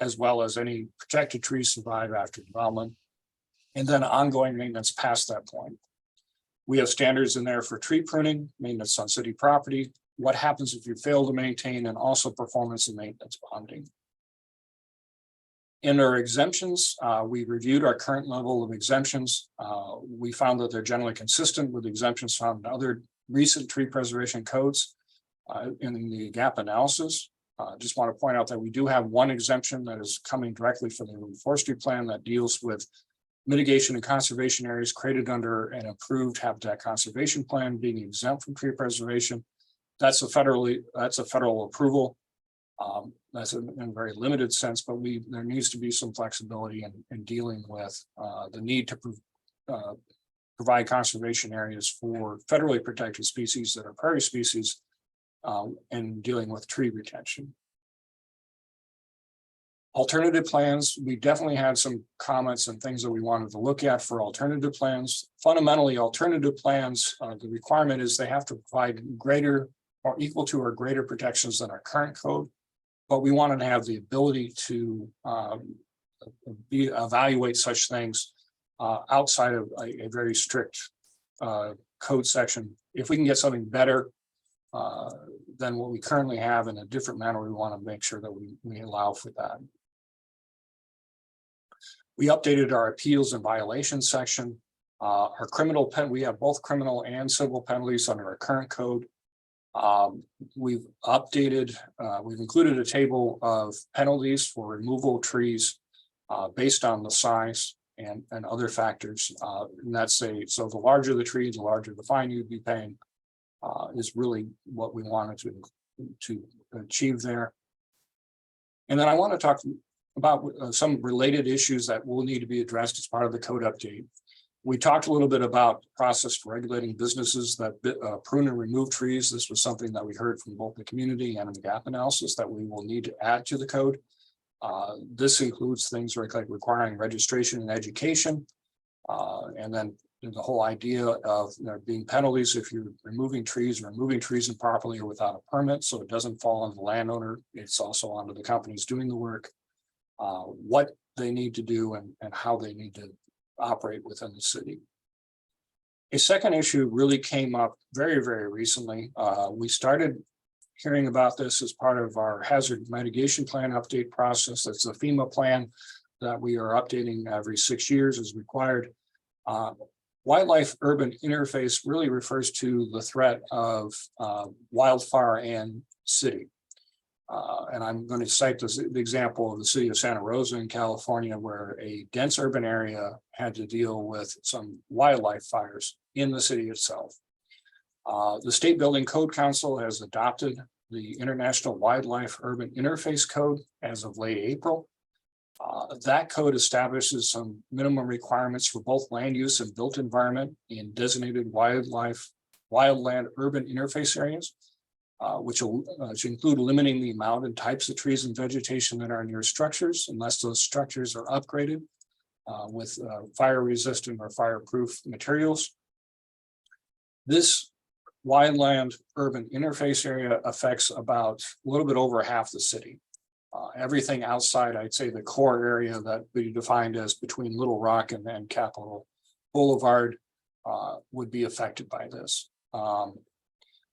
as well as any protected trees survive after development. And then ongoing maintenance past that point. We have standards in there for tree pruning, maintenance on city property, what happens if you fail to maintain, and also performance and maintenance bonding. In our exemptions, we reviewed our current level of exemptions. We found that they're generally consistent with exemptions found in other recent tree preservation codes in the gap analysis. Just want to point out that we do have one exemption that is coming directly from the forestry plan that deals with mitigation and conservation areas created under an approved habitat conservation plan being exempt from tree preservation. That's a federal approval. That's in a very limited sense, but there needs to be some flexibility in dealing with the need to provide conservation areas for federally protected species that are prairie species and dealing with tree retention. Alternative plans, we definitely had some comments and things that we wanted to look at for alternative plans. Fundamentally, alternative plans, the requirement is they have to provide greater or equal to or greater protections than our current code. But we wanted to have the ability to evaluate such things outside of a very strict code section. If we can get something better than what we currently have in a different manner, we want to make sure that we allow for that. We updated our appeals and violations section. Our criminal we have both criminal and civil penalties under our current code. We've updated, we've included a table of penalties for removal of trees based on the size and other factors. And that's so the larger the tree, the larger the fine you'd be paying is really what we wanted to achieve there. And then I want to talk about some related issues that will need to be addressed as part of the code update. We talked a little bit about the process for regulating businesses that prune and remove trees. This was something that we heard from both the community and in the gap analysis that we will need to add to the code. This includes things like requiring registration and education. And then the whole idea of there being penalties if you're removing trees improperly or without a permit. So it doesn't fall on the landowner. It's also onto the companies doing the work. What they need to do and how they need to operate within the city. A second issue really came up very, very recently. We started hearing about this as part of our hazard mitigation plan update process. That's a FEMA plan that we are updating every 6 years as required. Wildlife urban interface really refers to the threat of wildfire and city. And I'm going to cite the example of the city of Santa Rosa in California, where a dense urban area had to deal with some wildlife fires in the city itself. The State Building Code Council has adopted the International Wildlife Urban Interface Code as of late April. That code establishes some minimum requirements for both land use and built environment in designated wildland urban interface areas. Which include limiting the amount and types of trees and vegetation that are near structures unless those structures are upgraded with fire resistant or fireproof materials. This wildland urban interface area affects about a little bit over half the city. Everything outside, I'd say the core area that we defined as between Little Rock and Capitol Boulevard would be affected by this.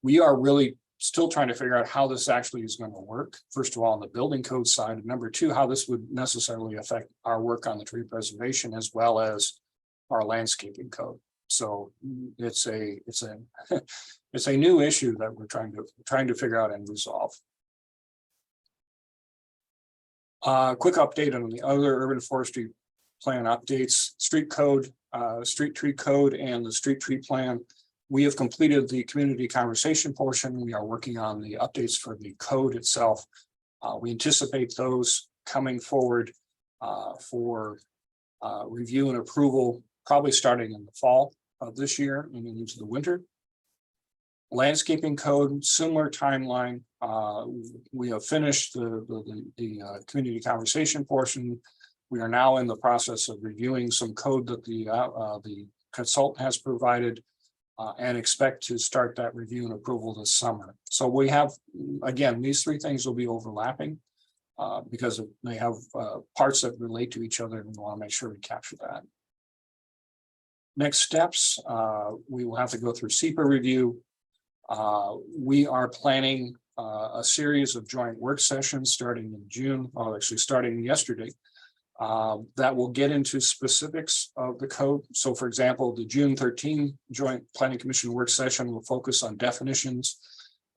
We are really still trying to figure out how this actually is going to work. First of all, on the building code side, and number two, how this would necessarily affect our work on the tree preservation as well as our landscaping code. So it's a it's a new issue that we're trying to figure out and resolve. Quick update on the other urban forestry plan updates: street code, street tree code, and the street tree plan. We have completed the community conversation portion. We are working on the updates for the code itself. We anticipate those coming forward for review and approval, probably starting in the fall of this year and into the winter. Landscaping code, similar timeline. We have finished the community conversation portion. We are now in the process of reviewing some code that the consultant has provided, and expect to start that review and approval this summer. So we have, again, these three things will be overlapping because they have parts that relate to each other, and we want to make sure we capture that. Next steps, we will have to go through SEPA review. We are planning a series of joint work sessions starting in June, or actually starting yesterday, that will get into specifics of the code. So for example, the June 13 Joint Planning Commission work session will focus on definitions,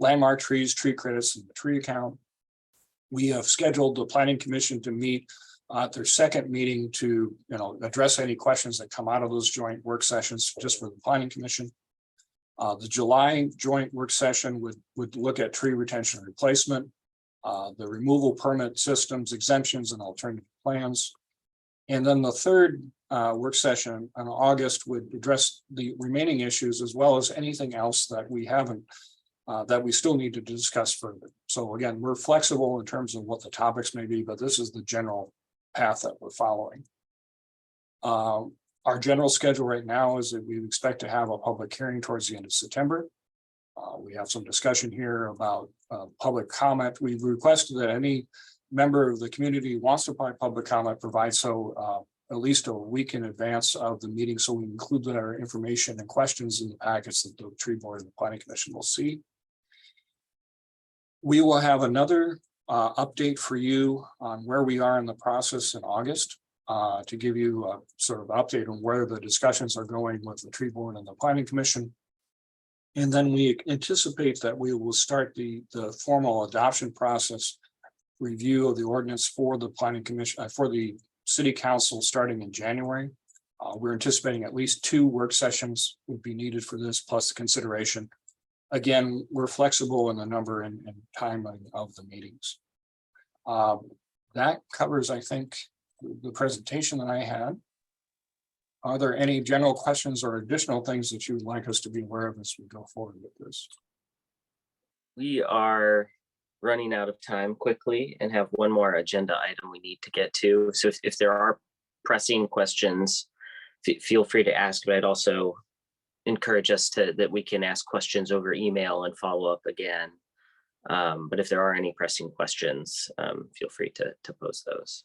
landmark trees, tree credits, and the tree account. We have scheduled the Planning Commission to meet at their second meeting to address any questions that come out of those joint work sessions just for the Planning Commission. The July joint work session would look at tree retention and replacement, the removal permit systems, exemptions, and alternative plans. And then the third work session in August would address the remaining issues as well as anything else that we haven't, that we still need to discuss further. So again, we're flexible in terms of what the topics may be, but this is the general path that we're following. Our general schedule right now is that we expect to have a public hearing towards the end of September. We have some discussion here about public comment. We've requested that any member of the community who wants to provide public comment provide so at least a week in advance of the meeting, so we include our information and questions in the packets that the tree board and the planning commission will see. We will have another update for you on where we are in the process in August to give you a sort of update on where the discussions are going with the tree board and the planning commission. And then we anticipate that we will start the formal adoption process review of the ordinance for the planning commission, for the city council starting in January. We're anticipating at least 2 work sessions would be needed for this, plus the consideration. Again, we're flexible in the number and timing of the meetings. That covers, I think, the presentation that I had. Are there any general questions or additional things that you would like us to be aware of as we go forward with this? We are running out of time quickly and have one more agenda item we need to get to. So if there are pressing questions, feel free to ask, but I'd also encourage us that we can ask questions over email and follow up again. But if there are any pressing questions, feel free to pose those.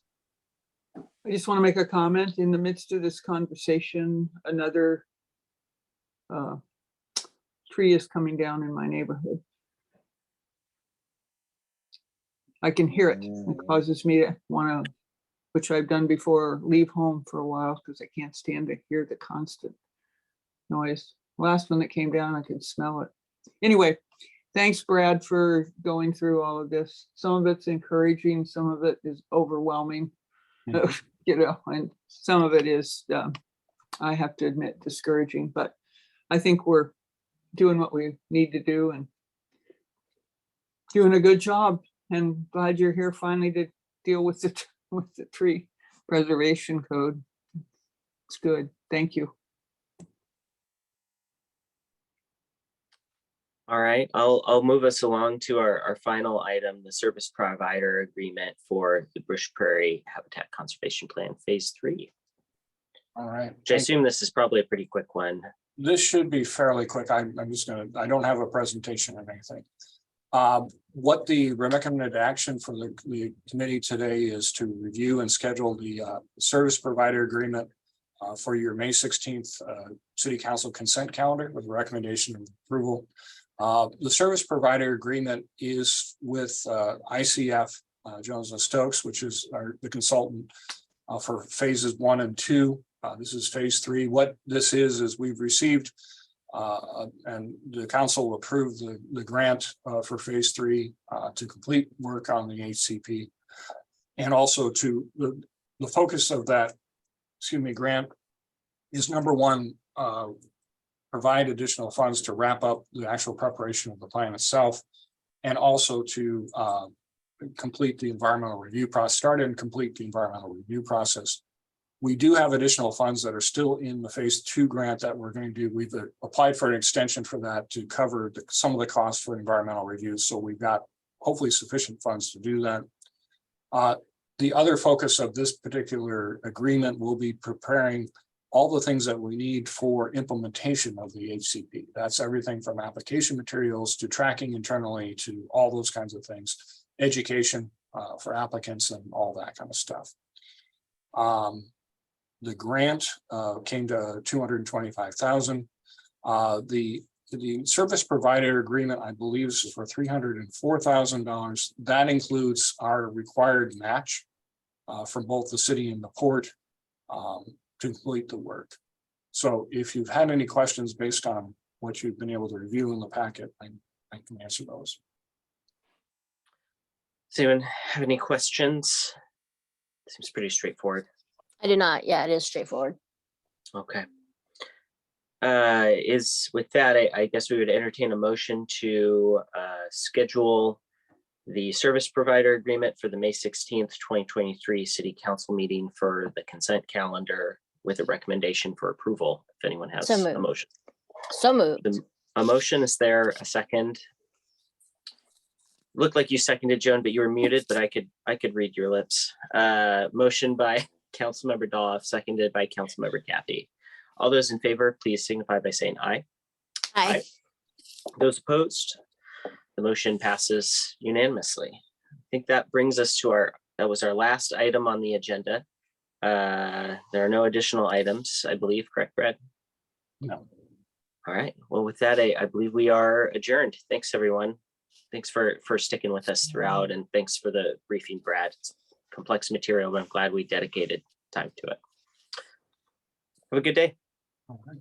I just want to make a comment in the midst of this conversation. Another tree is coming down in my neighborhood. I can hear it. It causes me to want to, which I've done before, leave home for a while because I can't stand to hear the constant noise. Last one that came down, I could smell it. Anyway, thanks, Brad, for going through all of this. Some of it's encouraging, some of it is overwhelming. And some of it is, I have to admit, discouraging, but I think we're doing what we need to do and doing a good job. And glad you're here finally to deal with the tree preservation code. It's good. Thank you. All right, I'll move us along to our final item, the service provider agreement for the Bush Prairie Habitat Conservation Plan Phase 3. All right. Which I assume this is probably a pretty quick one. This should be fairly quick. I don't have a presentation or anything. What the recommended action for the committee today is to review and schedule the service provider agreement for your May 16th City Council consent calendar with a recommendation of approval. The service provider agreement is with ICF Jones and Stokes, which is the consultant for phases 1 and 2. This is phase 3. What this is we've received and the council approved the grant for phase 3 to complete work on the HCP, and also to the focus of that, grant is number one, provide additional funds to wrap up the actual preparation of the plan itself, and also to complete the environmental review process, start and complete the environmental review process. We do have additional funds that are still in the phase 2 grant that we're going to do. We've applied for an extension for that to cover some of the costs for environmental reviews. So we've got hopefully sufficient funds to do that. The other focus of this particular agreement will be preparing all the things that we need for implementation of the HCP. That's everything from application materials to tracking internally to all those kinds of things, education for applicants and all that kind of stuff. The grant came to $225,000. The service provider agreement, I believe, is for $304,000. That includes our required match from both the city and the port to complete the work. So if you've had any questions based on what you've been able to review in the packet, I can answer those. Does anyone have any questions? Seems pretty straightforward. I do not. Yeah, it is straightforward. Okay. With that, I guess we would entertain a motion to schedule the service provider agreement for the May 16th, 2023 city council meeting for the consent calendar with a recommendation for approval. If anyone has So a moved. motion. So moved. A motion, is there a second? Looked like you seconded, Joan, but you were muted, but I could read your lips. Motion by Councilmember Doff, seconded by Councilmember Kathy. All those in favor, please signify by saying aye. Aye. Those opposed, the motion passes unanimously. I think that brings us to that was our last item on the agenda. There are no additional items, I believe, correct, Brad? No. All right, well, with that, I believe we are adjourned. Thanks, everyone. Thanks for sticking with us throughout, and thanks for the briefing, Brad. It's complex material, but I'm glad we dedicated time to it. Have a good day. All right.